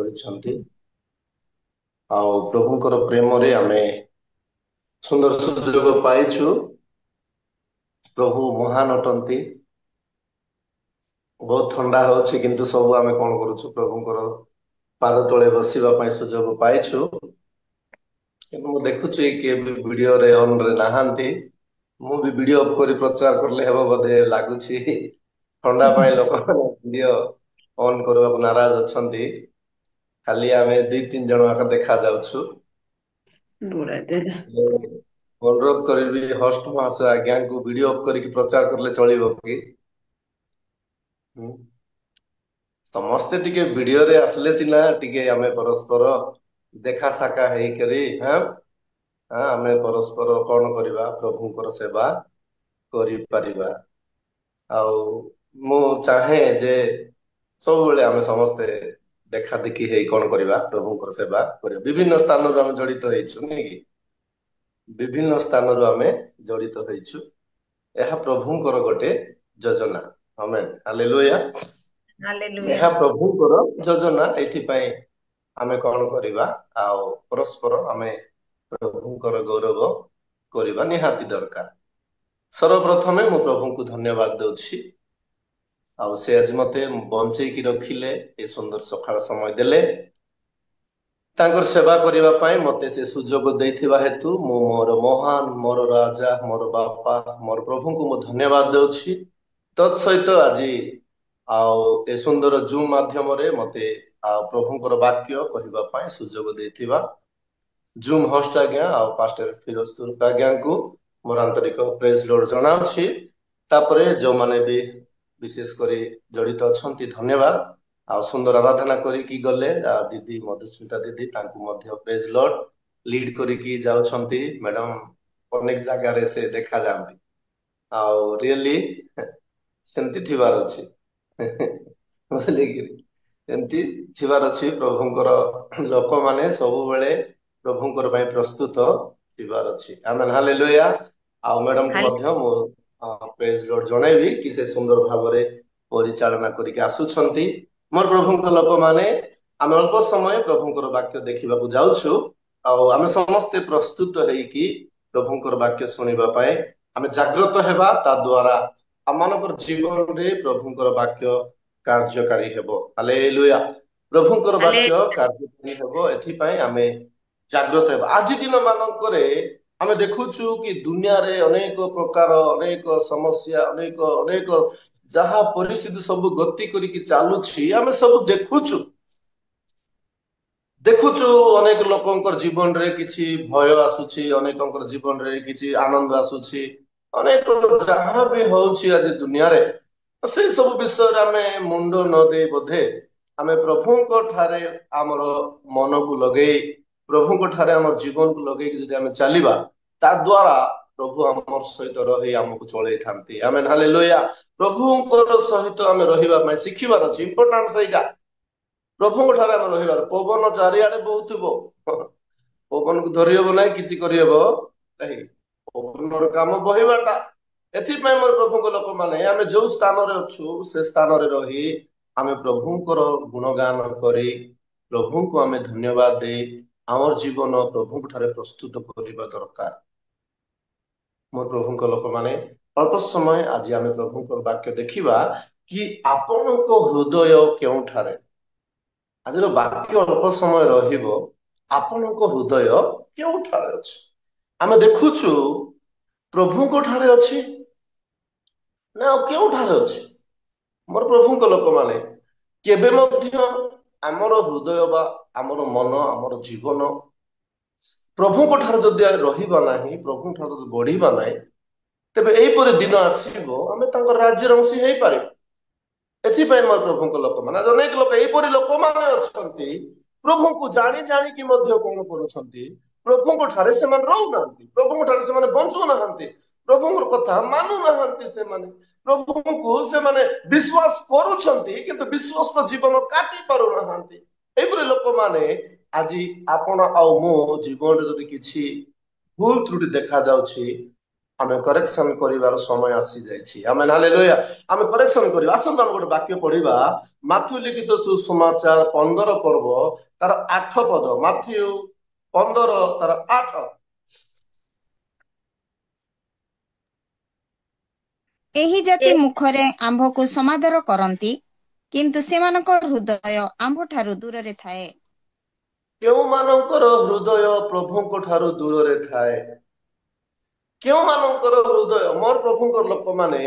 କରିଛନ୍ତି। ଆଉ ପ୍ରଭୁଙ୍କର ପ୍ରେମରେ ଆମେ ସୁନ୍ଦର ସୁଯୋଗ ପାଇଛୁ। ପ୍ରଭୁ ମହାନ ଅଟନ୍ତି। ବହୁତ ଥଣ୍ଡା ହଉଛି କିନ୍ତୁ ସବୁ ଆମେ କଣ କରୁଛୁ ପ୍ରଭୁଙ୍କର ପାଦ ତଳେ ବସିବା ପାଇଁ ସୁଯୋଗ ପାଇଛୁ। କିନ୍ତୁ ମୁଁ ଦେଖୁଛି କିଏ ବି ଭିଡିଓରେ ଅନରେ ନାହାନ୍ତି। ମୁଁ ବି ଭିଡିଓ ଅଫ୍ କରି ପ୍ରଚାର କଲେ ହେବ ବୋଧେ ଲାଗୁଛି। ଥଣ୍ଡା ପାଇଁ ଲୋକମାନେ ଭିଡିଓ ଅନ୍ କରିବାକୁ ନାରାଜ ଅଛନ୍ତି। ଖାଲି ଆମେ 2-3 ଜଣ ଆକା ଦେଖା ଯାଉଛୁ। ଅନୁରୋଧ କରିବି ହୋଷ୍ଟ ମହାଶୟ ଆଜ୍ଞାଙ୍କୁ ଭିଡିଓ ଅଫ୍ କରିକି ପ୍ରଚାର କଲେ ଚଳିବ କି? ସମସ୍ତେ ଟିକେ ଭିଡିଓରେ ଆସିଲେ ସିନା ଟିକେ ଆମେ ପରସ୍ପର ଦେଖା ସାକ୍ଷାତ ହେଇକରି ଆମେ ପରସ୍ପର କଣ କରିବା ପ୍ରଭୁଙ୍କର ସେବା କରିପାରିବା। ଆଉ ମୁଁ ଚାହେଁ ଯେ ସବୁବେଳେ ଆମେ ସମସ୍ତେ ଦେଖା ଦେଖି ହେଇ କଣ କରିବା ପ୍ରଭୁଙ୍କର ସେବା କରିବା। ବିଭିନ୍ନ ସ୍ଥାନରୁ ଆମେ ଜଡିତ ହେଇଛୁ ନାଇଁ କି? ବିଭିନ୍ନ ସ୍ଥାନରୁ ଆମେ ଜଡିତ ହେଇଛୁ। ଏହା ପ୍ରଭୁଙ୍କର ଗୋଟେ ଯୋଜନା। ଆମେନ୍ ହାଲେଲୁୟା। ହାଲେଲୁୟା। ଏହା ପ୍ରଭୁଙ୍କର ଯୋଜନା। ଏଇଥିପାଇଁ ଆମେ କଣ କରିବା ଆଉ ପରସ୍ପର ଆମେ ପ୍ରଭୁଙ୍କର ଗୌରବ କରିବା ନିହାତି ଦରକାର। ସର୍ବପ୍ରଥମେ ମୁଁ ପ୍ରଭୁଙ୍କୁ ଧନ୍ୟବାଦ ଦଉଛି। ଆଉ ସେ ଆଜି ମତେ ବଞ୍ଚେଇକି ରଖିଲେ, ଏ ସୁନ୍ଦର ସକାଳ ସମୟ ଦେଲେ। ତାଙ୍କର ସେବା କରିବା ପାଇଁ ମତେ ସେ ସୁଯୋଗ ଦେଇଥିବା ହେତୁ ମୁଁ ମୋର ମହାନ, ମୋର ରାଜା, ମୋର ବାପା, ମୋର ପ୍ରଭୁଙ୍କୁ ମୁଁ ଧନ୍ୟବାଦ ଦଉଛି। ତତ୍ ସହିତ ଆଜି ଆଉ ଏ ସୁନ୍ଦର ଜୁମ୍ ମାଧ୍ୟମରେ ମତେ ଆଉ ପ୍ରଭୁଙ୍କର ବାକ୍ୟ କହିବା ପାଇଁ ସୁଯୋଗ ଦେଇଥିବା ଜୁମ୍ ହୋଷ୍ଟ ଆଜ୍ଞା ଆଉ ପାଷ୍ଟର ଫିରୋଜ ତୁର୍କ ଆଜ୍ଞାଙ୍କୁ ମୋର ଆନ୍ତରିକ ପ୍ରେଜ ଲୋଡ ଜଣାଉଛି। ତାପରେ ଯୋଉମାନେ ବି ବିଶେଷ କରି ଜଡିତ ଅଛନ୍ତି ଧନ୍ୟବାଦ। ଆଉ ସୁନ୍ଦର ଆରାଧନା କରିକି ଗଲେ ଦିଦି ମଧୁସ୍ମିତା ଦିଦି ତାଙ୍କୁ ମଧ୍ୟ ପ୍ରେଜ ଲର୍ଡ। ଲିଡ୍ କରିକି ଯାଉଛନ୍ତି ମ୍ୟାଡାମ ଅନେକ ଜାଗାରେ ସେ ଦେଖା ଯାଆନ୍ତି। ଆଉ ରିଏଲି ସେମିତି ଥିବାର ଅଛି। ବୁଝିଲେ କି? ଏମିତି ଥିବାର ଅଛି। ପ୍ରଭୁଙ୍କର ଲୋକମାନେ ସବୁବେଳେ ପ୍ରଭୁଙ୍କର ପାଇଁ ପ୍ରସ୍ତୁତ ଥିବାର ଅଛି। ଆମେନ୍ ହାଲେଲୁୟା। ଆଉ ମ୍ୟାଡମକୁ ମଧ୍ୟ ମୁଁ ପ୍ରେଜ ଲର୍ଡ ଜଣେଇବି କି ସେ ସୁନ୍ଦର ଭାବରେ ପରିଚାଳନା କରିକି ଆସୁଛନ୍ତି। ମୋର ପ୍ରଭୁଙ୍କ ଲୋକମାନେ ଆମେ ଅଳ୍ପ ସମୟ ପ୍ରଭୁଙ୍କର ବାକ୍ୟ ଦେଖିବାକୁ ଯାଉଛୁ। ଆଉ ଆମେ ସମସ୍ତେ ପ୍ରସ୍ତୁତ ହେଇକି ପ୍ରଭୁଙ୍କର ବାକ୍ୟ ଶୁଣିବା ପାଇଁ ଆମେ ଜାଗ୍ରତ ହେବା। ତା ଦ୍ଵାରା ଆମମାନଙ୍କର ଜୀବନରେ ପ୍ରଭୁଙ୍କର ବାକ୍ୟ କାର୍ଯ୍ୟକାରୀ ହେବ। ହାଲେଲୁୟା। ପ୍ରଭୁଙ୍କର ହାଲେ ବାକ୍ୟ କାର୍ଯ୍ୟକାରୀ ହେବ, ଏଥିପାଇଁ ଆମେ ଜାଗ୍ରତ ହେବା। ଆଜି ଦିନ ମାନଙ୍କରେ ଆମେ ଦେଖୁଛୁ କି ଦୁନିଆରେ ଅନେକ ପ୍ରକାର ଅନେକ ସମସ୍ୟା ଅନେକ ଯାହା ପରିସ୍ଥିତି ସବୁ ଗତି କରିକି ଚାଲୁଛି ଆମେ ସବୁ ଦେଖୁଛୁ ଅନେକ ଲୋକଙ୍କର ଜୀବନରେ କିଛି ଭୟ ଆସୁଛି, ଅନେକଙ୍କର ଜୀବନରେ କିଛି ଆନନ୍ଦ ଆସୁଛି, ଅନେକ ଯାହା ବି ହଉଛି ଆଜି ଦୁନିଆରେ ସେଇ ସବୁ ବିଷୟରେ ଆମେ ମୁଣ୍ଡ ନ ଦେଇ ବୋଧେ ଆମେ ପ୍ରଭୁଙ୍କ ଠାରେ ଆମର ମନକୁ ଲଗେଇ ପ୍ରଭୁଙ୍କ ଠାରେ ଆମର ଜୀବନକୁ ଲଗେଇକି ଯଦି ଆମେ ଚାଲିବା ତା ଦ୍ଵାରା ପ୍ରଭୁ ଆମ ସହିତ ରହି ଆମକୁ ଚଳେଇଥାନ୍ତି। ଆମେନ୍ ହାଲେଲୁୟା। ପ୍ରଭୁଙ୍କର ସହିତ ଆମେ ରହିବା ପାଇଁ ଶିଖିବାର ଅଛି। ଇମ୍ପୋର୍ଟାନ୍ସ ସେଇଟା। ପ୍ରଭୁଙ୍କ ଠାରେ ଆମେ ରହିବାର। ପବନ ଚାରିଆଡେ ବହୁଥିବ, ପବନକୁ ଧରି ହବ ନାହିଁ, କିଛି କରିହବ ନାହିଁ। ପବନର କାମ ବହିବାଟା। ଏଥିପାଇଁ ମୋର ପ୍ରଭୁଙ୍କ ଲୋକମାନେ ଆମେ ଯୋଉ ସ୍ଥାନରେ ଅଛୁ ସେ ସ୍ଥାନରେ ରହି ଆମେ ପ୍ରଭୁଙ୍କର ଗୁଣଗାନ କରି ପ୍ରଭୁଙ୍କୁ ଆମେ ଧନ୍ୟବାଦ ଦେଇ ଆମର ଜୀବନ ପ୍ରଭୁଙ୍କ ଠାରେ ପ୍ରସ୍ତୁତ କରିବା ଦରକାର। ମୋର ପ୍ରଭୁଙ୍କ ଲୋକମାନେ ଅଳ୍ପ ସମୟ ଆଜି ଆମେ ପ୍ରଭୁଙ୍କର ବାକ୍ୟ ଦେଖିବା କି ଆପଣଙ୍କ ହୃଦୟ କେଉଁଠାରେ। ଆଜିର ବାକ୍ୟ ଅଳ୍ପ ସମୟ ରହିବ। ଆପଣଙ୍କ ହୃଦୟ କେଉଁଠାରେ ଅଛି? ଆମେ ଦେଖୁଛୁ ପ୍ରଭୁଙ୍କ ଠାରେ ଅଛି ନା ଆଉ କେଉଁଠାରେ ଅଛି? ମୋର ପ୍ରଭୁଙ୍କ ଲୋକମାନେ କେବେ ମଧ୍ୟ ଆମର ହୃଦୟ ବା ଆମର ମନ ଆମର ଜୀବନ ପ୍ରଭୁଙ୍କ ଠାରେ ଯଦି ଆମେ ରହିବା ନାହିଁ, ପ୍ରଭୁଙ୍କ ଠାରେ ଯଦି ବଢିବା ନାହିଁ, ତେବେ ଏହିପରି ଦିନ ଆସିବ ଆମେ ତାଙ୍କ ରାଜ୍ୟର ଅଂଶୀ ହେଇପାରିବା। ଏଥିପାଇଁ ମୋର ପ୍ରଭୁଙ୍କ ଲୋକମାନେ ଅନେକ ଲୋକ ଏହିପରି ଲୋକମାନେ ଅଛନ୍ତି ପ୍ରଭୁଙ୍କୁ ଜାଣି ଜାଣିକି ମଧ୍ୟ କଣ କରୁଛନ୍ତି, ପ୍ରଭୁଙ୍କ ଠାରେ ସେମାନେ ରହୁନାହାନ୍ତି, ପ୍ରଭୁଙ୍କ ଠାରେ ସେମାନେ ବଞ୍ଚୁନାହାନ୍ତି, ପ୍ରଭୁଙ୍କର କଥା ମାନୁନାହାନ୍ତି। ସେମାନେ ପ୍ରଭୁଙ୍କୁ ସେମାନେ ବିଶ୍ୱାସ କରୁଛନ୍ତି କିନ୍ତୁ ବିଶ୍ଵସ୍ତ ଜୀବନ କାଟି ପାରୁନାହାନ୍ତି। ଏଇପରି ଲୋକମାନେ ଆଜି ଆପଣ ଆଉ ମୋ ଜୀବନରେ ଯଦି କିଛି ଭୁଲ ତ୍ରୁଟି ଦେଖା ଯାଉଛି ଆମେ କରେକ୍ସନ କରିବାର ସମୟ ଆସି ଯାଇଛି। ଆମେ ହାଲେଲୁୟା। ଆମେ କରେକ୍ସନ କରିବା। ଆସନ୍ତୁ ଆମେ ଗୋଟେ ବାକ୍ୟ ପଢିବା, ମାଥ୍ୟୁ ଲିଖିତ ସୁସମାଚାର 15 ପର୍ବ ତାର 8 ପଦ। ମାଥ୍ୟୁ 15 ତାର 8। ଏହି ଜାତି ମୁଖରେ ଆମ୍ଭକୁ ସମାଦର କରନ୍ତି, କିନ୍ତୁ ସେମାନଙ୍କ ହୃଦୟ ଆମ୍ଭଠାରୁ ଦୂରରେ ଥାଏ। କେଉଁମାନଙ୍କର ହୃଦୟ ପ୍ରଭୁଙ୍କ ଠାରୁ ଦୂରରେ ଥାଏ? କେଉଁମାନଙ୍କର ହୃଦୟ? ମୋର ପ୍ରଭୁଙ୍କର ଲୋକମାନେ,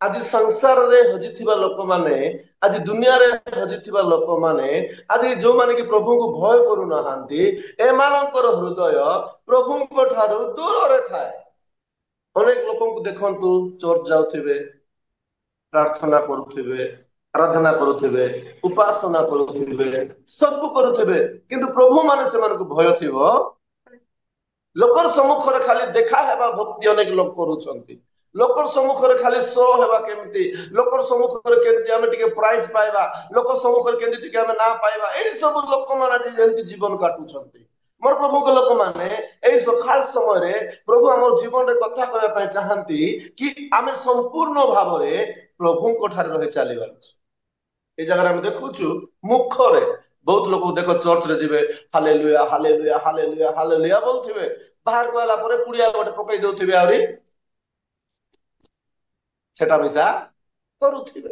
ଆଜି ସଂସାରରେ ହଜିଥିବା ଲୋକମାନେ, ଆଜି ଦୁନିଆରେ ହଜିଥିବା ଲୋକମାନେ, ଆଜି ଯୋଉମାନେ କି ପ୍ରଭୁଙ୍କୁ ଭୟ କରୁନାହାନ୍ତି, ଏମାନଙ୍କର ହୃଦୟ ପ୍ରଭୁଙ୍କ ଠାରୁ ଦୂରରେ ଥାଏ। ଅନେକ ଲୋକଙ୍କୁ ଦେଖନ୍ତୁ, ଚର୍ଚ୍ଚ ଯାଉଥିବେ, ପ୍ରାର୍ଥନା କରୁଥିବେ, ଆରାଧନା କରୁଥିବେ, ଉପାସନା କରୁଥିବେ, ସବୁ କରୁଥିବେ, କିନ୍ତୁ ପ୍ରଭୁ ମାନେ ସେମାନଙ୍କୁ ଭୟ ଥିବ। ଲୋକର ସମ୍ମୁଖରେ ଖାଲି ଦେଖା ହେବା ଭକ୍ତି ଅନେକ ଲୋକ କରୁଛନ୍ତି। ଲୋକର ସମ୍ମୁଖରେ ଖାଲି ଶୋ ହେବା କେମିତି, ଲୋକର ସମ୍ମୁଖରେ କେମିତି ଆମେ ଟିକେ ପ୍ରାଇଜ ପାଇବା, ଲୋକ ସମ୍ମୁଖରେ କେମିତି ଟିକେ ଆମେ ନା ପାଇବା, ଏଇ ସବୁ ଲୋକମାନେ ଆଜି ଯେମିତି ଜୀବନ କାଟୁଛନ୍ତି। ମୋର ପ୍ରଭୁଙ୍କ ଲୋକମାନେ ଏଇ ସକାଳ ସମୟରେ ପ୍ରଭୁ ଆମର ଜୀବନରେ କଥା କହିବା ପାଇଁ ଚାହାନ୍ତି କି ଆମେ ସମ୍ପୂର୍ଣ୍ଣ ଭାବରେ ପ୍ରଭୁଙ୍କ ଠାରେ ରହି ଚାଲିବାର ଅଛି। এই ଜାଗାରେ ଆମେ ଦେଖୁଛୁ ମୁଖରେ ବହୁତ ଲୋକ ଦେଖ ଚର୍ଚ୍ଚରେ ଯିବେ, ହାଲେଲୁୟା ହାଲେଲୁୟା ହାଲେଲୁୟା ହାଲେଲୁୟା ବୋଲୁଥିବେ, ବାହାରକୁ ଆଇଲା ପରେ ପୁଡ଼ିଆ ଗୋଟେ ପକେଇ ଦଉଥିବେ, ଆହୁରି ସେଟା ମିଶା କରୁଥିବେ।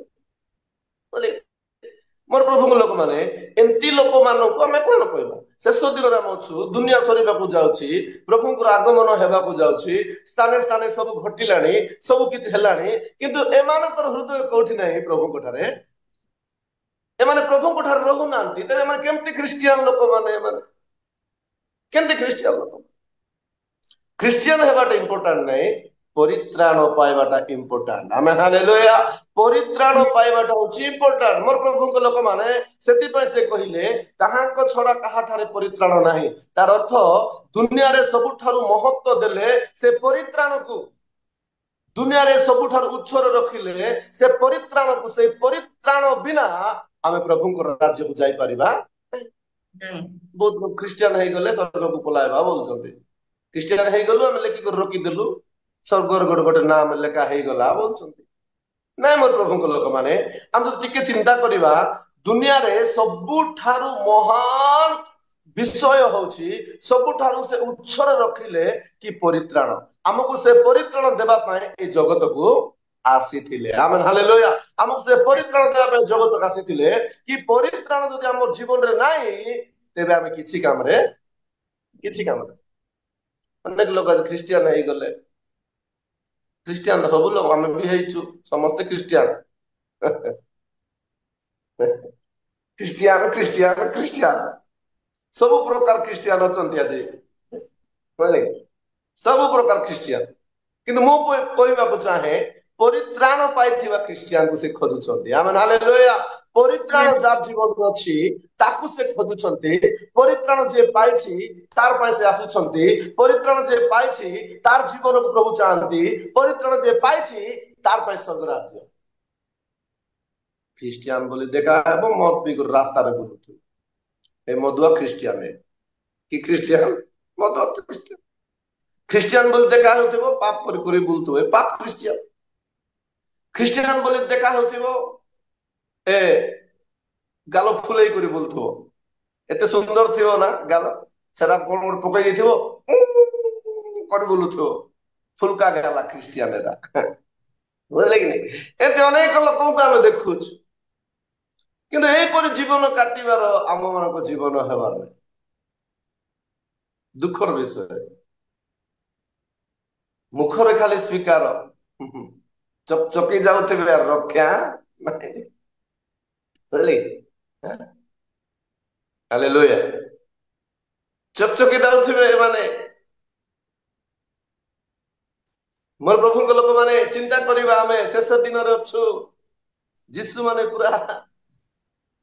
ମୋର ପ୍ରଭୁଙ୍କ ଲୋକମାନେ ଏମିତି ଲୋକମାନଙ୍କୁ ଆମେ କଣ କହିବା? ଶେଷ ଦିନରେ ଆମେ ଅଛୁ, ଦୁନିଆ ସରିବାକୁ ଯାଉଛି, ପ୍ରଭୁଙ୍କର ଆଗମନ ହେବାକୁ ଯାଉଛି, ସ୍ଥାନେ ସ୍ଥାନେ ସବୁ ଘଟିଲାଣି, ସବୁ କିଛି ହେଲାଣି, କିନ୍ତୁ ଏମାନଙ୍କର ହୃଦୟ କୋଉଠି ନାହିଁ ପ୍ରଭୁଙ୍କ ଠାରେ। ଏମାନେ ପ୍ରଭୁଙ୍କ ଠାରେ ରହୁନାହାନ୍ତି, ତେବେ ଏମାନେ କେମିତି ଖ୍ରୀଷ୍ଟିଆନ ଲୋକମାନେ? ଏମାନେ କେମିତି ଖ୍ରୀଷ୍ଟିଆନ ଲୋକ? ଖ୍ରୀଷ୍ଟିଆନ ହେବାଟା ଇମ୍ପୋର୍ଟାଣ୍ଟ ନାହିଁ, ପରିତ୍ରାଣ ପାଇବାଟା ଇମ୍ପୋର୍ଟାଣ୍ଟ। ଆମେ ହାଲେଲୁୟା। ପରିତ୍ରାଣ ପାଇବାଟା ହଉଛି ଇମ୍ପୋର୍ଟାଣ୍ଟ। ମୋର ପ୍ରଭୁଙ୍କ ଲୋକମାନେ ସେଥିପାଇଁ ସେ କହିଲେ କାହାଙ୍କ ଛଡା କାହାଠାରେ ପରିତ୍ରାଣ ନାହିଁ। ତାର ଅର୍ଥ ଦୁନିଆରେ ସବୁଠାରୁ ମହତ୍ଵ ଦେଲେ ସେ ପରିତ୍ରାଣକୁ, ଦୁନିଆରେ ସବୁଠାରୁ ଉଚ୍ଚରେ ରଖିଲେ ସେ ପରିତ୍ରାଣକୁ, ସେଇ ପରିତ୍ରାଣ ବିନା ଆମେ ପ୍ରଭୁଙ୍କର ରାଜ୍ୟକୁ ଯାଇପାରିବା। ବହୁତ ଲୋକ ଖ୍ରୀଷ୍ଟିଆନ ହେଇଗଲେ ସ୍ୱର୍ଗକୁ ପଳାଇବା ବୋଲୁଛନ୍ତି। ଖ୍ରୀଷ୍ଟିଆନ ହେଇଗଲୁ, ଆମେ ଲେଖିକରି ରଖିଦେଲୁ, ସ୍ୱର୍ଗର ଗୋଟେ ଗୋଟେ ନାମ ଲେଖା ହେଇଗଲା ବୋଲୁଛନ୍ତି। ନାଇଁ ମୋର ପ୍ରଭୁଙ୍କ ଲୋକମାନେ, ଆମେ ଯଦି ଟିକେ ଚିନ୍ତା କରିବା, ଦୁନିଆରେ ସବୁଠାରୁ ମହାନ ବିଷୟ ହଉଛି, ସବୁଠାରୁ ସେ ଉଚ୍ଚରେ ରଖିଲେ କି ପରିତ୍ରାଣ। ଆମକୁ ସେ ପରିତ୍ରାଣ ଦେବା ପାଇଁ ଏଇ ଜଗତକୁ ଆସିଥିଲେ। ଆମେ ହାଲେଲୁୟା। ଆମକୁ ସେ ପରିତ୍ରାଣ ଦେବା ପାଇଁ ଜଗତକୁ ଆସିଥିଲେ। କି ପରିତ୍ରାଣ ଯଦି ଆମ ଜୀବନରେ ନାହିଁ, ତେବେ ଆମେ କିଛି କାମରେ ଅନେକ ଲୋକ ଆଜି ଖ୍ରୀଷ୍ଟିଆନ ହେଇଗଲେ। ଖ୍ରୀଷ୍ଟିଆନ ସବୁ ଲୋକ ଆମେ ବି ହେଇଛୁ, ସମସ୍ତେ ଖ୍ରୀଷ୍ଟିଆନ। ଖ୍ରୀଷ୍ଟିଆନ ଖ୍ରୀଷ୍ଟିଆନ ଖ୍ରୀଷ୍ଟିଆନ ସବୁ ପ୍ରକାର ଖ୍ରୀଷ୍ଟିଆନ ଅଛନ୍ତି ଆଜି, ବୁଝିଲେ? ସବୁ ପ୍ରକାର ଖ୍ରୀଷ୍ଟିଆନ। କିନ୍ତୁ ମୁଁ କହିବାକୁ ଚାହେଁ, ପରିତ୍ରାଣ ପାଇଥିବା ଖ୍ରୀଷ୍ଟିଆନକୁ ସେ ଖୋଜୁଛନ୍ତି। ଆମେ ହାଲେଲୁୟା। ପରିତ୍ରାଣ ଯାହା ଜୀବନରେ ଅଛି ତାକୁ ସେ ଖୋଜୁଛନ୍ତି। ପରିତ୍ରାଣ ଯିଏ ପାଇଛି ତାର ପାଇଁ ସେ ଆସୁଛନ୍ତି। ପରିତ୍ରାଣ ଯିଏ ପାଇଛି ତାର ଜୀବନକୁ ପ୍ରଭୁ ଚାହାନ୍ତି। ପରିତ୍ରାଣ ଯିଏ ପାଇଛି ତାର ପାଇଁ ସ୍ୱର୍ଗ ରାଜ୍ୟ। ଖ୍ରୀଷ୍ଟିଆନ ବୋଲି ଦେଖା ହେବ, ମଦ ପିଇକରି ରାସ୍ତାରେ ବୁଲୁଥିବ, ଏ ମଦୁଆ ଖ୍ରୀଷ୍ଟିଆନ। କି ଖ୍ରୀଷ୍ଟିଆନ? ମଦ ଖ୍ରୀଷ୍ଟିଆନ। ଖ୍ରୀଷ୍ଟିଆନ ବୋଲି ଦେଖା ହେଉଥିବ, ପାପ କରି କରି ବୁଲୁଥିବ, ଏ ପାପ ଖ୍ରୀଷ୍ଟିଆନ। ଖ୍ରୀଷ୍ଟିଆନ ବୋଲି ଦେଖା ହେଉଥିବ, ଏ ଗାଲ ଫୁଲେଇ କରି ବୁଲୁଥିବ, ଏତେ ସୁନ୍ଦର ଥିବ ନା ଗାଲ, ସେଟା କଣ ଗୋଟେ ପକେଇ ଦେଇଥିବ, କରି ବୁଲୁଥିବ, ଫୁଲକା ଗାଲା ଖ୍ରୀଷ୍ଟିଆନ ଏଟା, ବୁଝିଲେ କି ନାଇଁ? ଏମିତି ଅନେକ ଲୋକଙ୍କୁ ଆମେ ଦେଖୁଛୁ। କିନ୍ତୁ ଏହିପରି ଜୀବନ କାଟିବାର ଆମ ମାନଙ୍କ ଜୀବନ ହେବାର ନାହିଁ। ଦୁଃଖର ବିଷୟ, ମୁଖରେ ଖାଲି ସ୍ୱୀକାର, ଚକଚକି ଯାଉଥିବେ ଆଉ ରକ୍ଷା ନାହିଁ, ବୁଝିଲେ? ହାଲେଲୁୟା। ଚକଚକି ଯାଉଥିବେ ଏମାନେ। ମୋର ପ୍ରଭୁଙ୍କ ଲୋକମାନେ ଚିନ୍ତା କରିବା, ଆମେ ଶେଷ ଦିନରେ ଅଛୁ। ଯୀଶୁ ମାନେ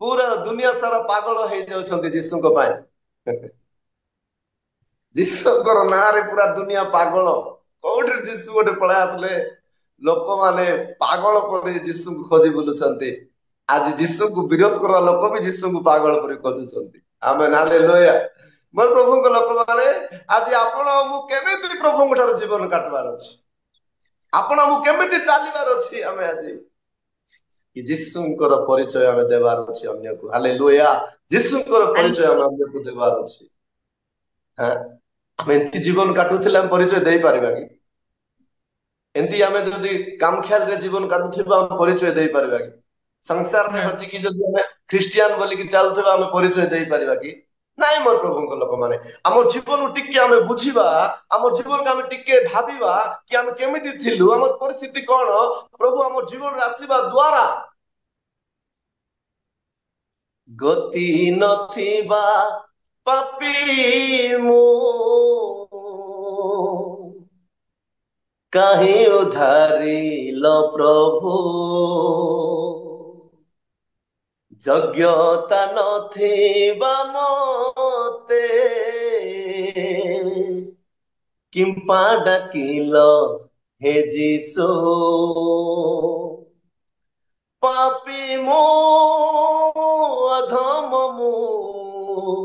ପୁରା ଦୁନିଆ ସାରା ପାଗଳ ହେଇଯାଉଛନ୍ତି ଯୀଶୁଙ୍କ ପାଇଁ। ଯୀଶୁଙ୍କର ନାଁରେ ପୁରା ଦୁନିଆ ପାଗଳ। କୋଉଠି ଯୀଶୁ ଗୋଟେ ପଳେଇ ଆସିଲେ ଲୋକମାନେ ପାଗଳ କରି ଯୀଶୁଙ୍କୁ ଖୋଜି ବୁଲୁଛନ୍ତି। ଆଜି ଯୀଶୁଙ୍କୁ ବିରୋଧ କରିବା ଲୋକ ବି ଯୀଶୁଙ୍କୁ ପାଗଳ କରି ଖୋଜୁଛନ୍ତି। ଆମେ ହାଲେଲୁୟା। ମୋର ପ୍ରଭୁଙ୍କ ଲୋକମାନେ, ଆଜି ଆପଣ ମୁଁ କେମିତି ପ୍ରଭୁଙ୍କ ଠାରୁ ଜୀବନ କାଟିବାର ଅଛି? ଆପଣ ଆମକୁ କେମିତି ଚାଲିବାର ଅଛି ଆମେ ଆଜି ଯୀଶୁଙ୍କର ପରିଚୟ ଆମେ ଦେବାର ଅଛି ଅନ୍ୟକୁ। ହାଲେଲୁୟା। ଯୀଶୁଙ୍କର ପରିଚୟ ଆମେ ଅନ୍ୟକୁ ଦେବାର ଅଛି। ଆମେ ଏମିତି ଜୀବନ କାଟୁଥିଲେ ଆମେ ପରିଚୟ ଦେଇପାରିବା କି? ଏମିତି ଆମେ ଯଦି କାମଖିଆଲରେ ଜୀବନ କାଟୁଥିବା ଆମେ ପରିଚୟ ଦେଇପାରିବା କି? ସଂସାରରେ ହଜିକି ଯଦି ଆମେ ଖ୍ରୀଷ୍ଟିଆନ ବୋଲିକି ଚାଲୁଥିବା ଆମେ ପରିଚୟ ଦେଇପାରିବା କି? ନାଇଁ ମୋର ପ୍ରଭୁଙ୍କ ଲୋକମାନେ, ଆମ ଜୀବନକୁ ଟିକେ ଆମେ ବୁଝିବା, ଆମ ଜୀବନକୁ ଆମେ ଟିକେ ଭାବିବା କି ଆମେ କେମିତି ଥିଲୁ, ଆମ ପରିସ୍ଥିତି କଣ, ପ୍ରଭୁ ଆମ ଜୀବନରେ ଆସିବା ଦ୍ଵାରା ଗତି ନଥିବା ପାପୀ ମୁଁ କାହିଁ ଉଦ୍ଧାରିଲ ପ୍ରଭୁ, ଯୋଗ୍ୟତା ନଥିବା ମତେ କିମ୍ପା ଡାକିଲ ହେ ଯୀଶୁ, ପାପୀ ମୁଁ ଅଧମ ମୁଁ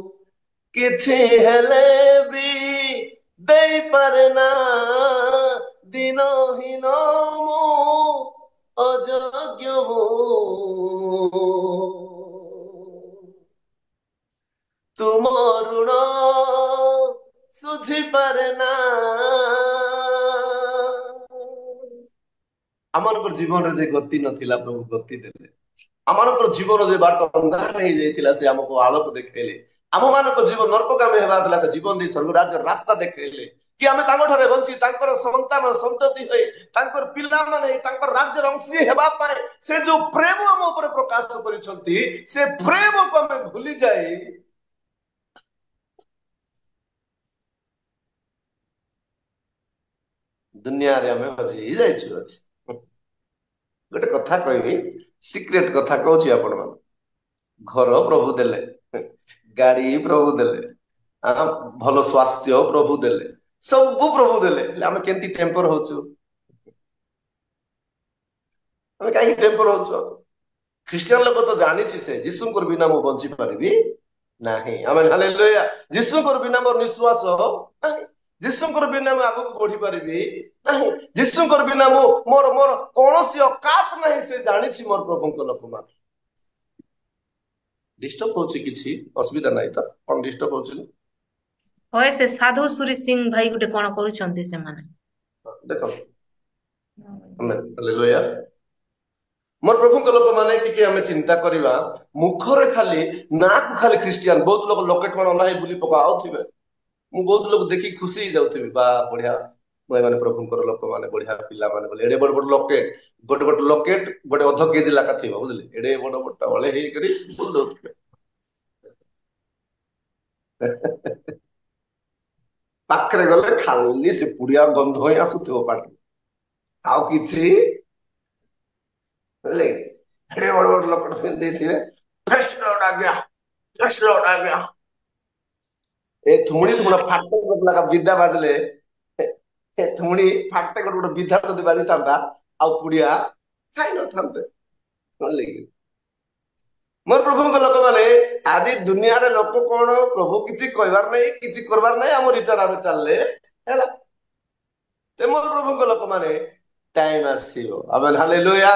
କିଛି ହେଲେ ବି ଦେଇପାରେ ନା, ଦିନହୀନ ମୁଁ ଅଯୋଗ୍ୟ ମୁଁ, ତୁମ ଋଣ ସୁଝିପାରେ ନା। ଆମମାନଙ୍କର ଜୀବନରେ ଯେ ଗତି ନଥିଲା ପ୍ରଭୁ ଗତି ଦେଲେ। ଆମମାନଙ୍କର ଜୀବନ ଯେ ବାଟ ଅନ୍ଧାର ହେଇଯାଇଥିଲା ସେ ଆମକୁ ଆଲୋକ ଦେଖେଇଲେ। ଆମମାନଙ୍କ ଜୀବନ ନର୍କଗାମୀ ହେବାର ଥିଲା ସେ ଜୀବନ ଦେଇ ସ୍ୱର୍ଗ ରାଜ୍ୟର ରାସ୍ତା ଦେଖେଇଲେ। କି ଆମେ ତାଙ୍କ ଠାରେ ବଞ୍ଚି ତାଙ୍କର ସନ୍ତାନ ସନ୍ତତି ହୋଇ ତାଙ୍କର ପିଲାମାନେ ତାଙ୍କର ରାଜ୍ୟର ଅଂଶୀ ହେବା ପାଇଁ ସେ ଯୋଉ ପ୍ରେମ ଆମ ଉପରେ ପ୍ରକାଶ କରିଛନ୍ତି, ସେ ପ୍ରେମକୁ ଆମେ ଭୁଲି ଯାଇ ଦୁନିଆରେ ଆମେ ହଜି ଯାଇଛୁ ଅଛି। ଗୋଟେ କଥା କହିବି, ସିକ୍ରେଟ କଥା କହୁଛି ଆପଣ ମାନେ, ଘର ପ୍ରଭୁ ଦେଲେ, ଗାଡି ପ୍ରଭୁ ଦେଲେ, ଭଲ ସ୍ୱାସ୍ଥ୍ୟ ପ୍ରଭୁ ଦେଲେ, ସବୁ ପ୍ରଭୁ ଦେଲେ, ହେଲେ ଆମେ କେମିତି ଟେମ୍ପର ହଉଛୁ? ଆମେ କାହିଁକି ଟେମ୍ପର ହଉଛୁ? ଖ୍ରୀଷ୍ଟିଆନ ଲୋକ ତ ଜାଣିଛି ସେ ଯୀଶୁଙ୍କର ବିନା ମୁଁ ବଞ୍ଚି ପାରିବି ନାହିଁ। ଆମେ ହାଲେଲୁୟା। ଯୀଶୁଙ୍କର ବିନା ମୋର ନିଶ୍ୱାସ ନାହିଁ, ଯୀଶୁଙ୍କର ବିନା ମୁଁ ଆଗକୁ ବଢି ପାରିବି ନାହିଁ, ଯୀଶୁଙ୍କର ବିନା ମୁଁ ମୋର ମୋର କୌଣସି ଅକାତ ନାହିଁ ସେ ଜାଣିଛି ମୋର ପ୍ରଭୁଙ୍କ ଲୋକମାନେ। ଡିଷ୍ଟର୍ବ ହଉଛି କିଛି ଅସୁବିଧା ନାହିଁ ତ? କଣ ଡିଷ୍ଟର୍ବ ହଉଛି? ହଏ ସେ ସାଧୁ ସୁରୀ ସିଂ ଭାଇ ଗୋଟେ କଣ କରୁଛନ୍ତି ସେମାନେ। ଦେଖନ୍ତୁ ହାଲେଲୁୟା। ମୋର ପ୍ରଭୁଙ୍କ ଲୋକମାନେ ଟିକେ ଆମେ ଚିନ୍ତା କରିବା, ମୁଖରେ ଖାଲି ନାକୁ ଖାଲି ଖ୍ରୀଷ୍ଟିଆନ, ବହୁତ ଲୋକ ଲକେଟ ମାନେ ଅନାଇ ବୁଲି ପକାଉଥିବେ, ମୁଁ ବହୁତ ଲୋକ ଦେଖିକି ଖୁସି ହେଇଯାଉଥିବି, ବା ବଢିଆ ଏମାନେ ପ୍ରଭୁଙ୍କର ଲୋକମାନେ, ବଢିଆ ପିଲାମାନେ ବୋଲି। ଏଡେ ବଡ ବଡ ଲକେଟ, ଗୋଟେ ଗୋଟେ ଲକେଟ ଗୋଟେ ଅଧ କେଜି ଲେଖା ଥିବ, ବୁଝିଲେ, ଏଡେ ବଡ ବଡ ଅଳେ ହେଇକରି ବୁଲି ଦଉଥିବେ। ପାଖରେ ଗଲେ ଖାଲି ସେ ପୁଡ଼ିଆ ଗନ୍ଧ ହିଁ ଆସୁଥିବ ପାଟି, ଆଉ କିଛି ବୁଝିଲେ। ଏଡେ ବଡ ବଡ ଲକେଟ ଦେଇଥିବେ, ଏ ଥୁମୁଣି ଥୁମୁଣା ଫାଟେ ଗୋଟେ ଲେଖା ବିଧା ବାଜିଲେ, ଏ ଥୁମୁଣି ଫାଟେ ଗୋଟେ ଗୋଟେ ବିଧା ଯଦି ବାଜିଥାନ୍ତା ଆଉ ପୁଡ଼ିଆ ଖାଇ ନଥାନ୍ତେ, ବୁଝିଲେ କି। ମୋର ପ୍ରଭୁଙ୍କ ଲୋକମାନେ, ଆଜି ଦୁନିଆରେ ଲୋକ କଣ, ପ୍ରଭୁ କିଛି କହିବାର ନାହିଁ, କିଛି କରିବାର ନାହିଁ, ଆମ ରିଚାର ଆମେ ଚାଲିଲେ ହେଲା। ମୋର ପ୍ରଭୁଙ୍କ ଲୋକମାନେ, ଟାଇମ ଆସିବ, ଆମେ ହାଲେଲୁୟା,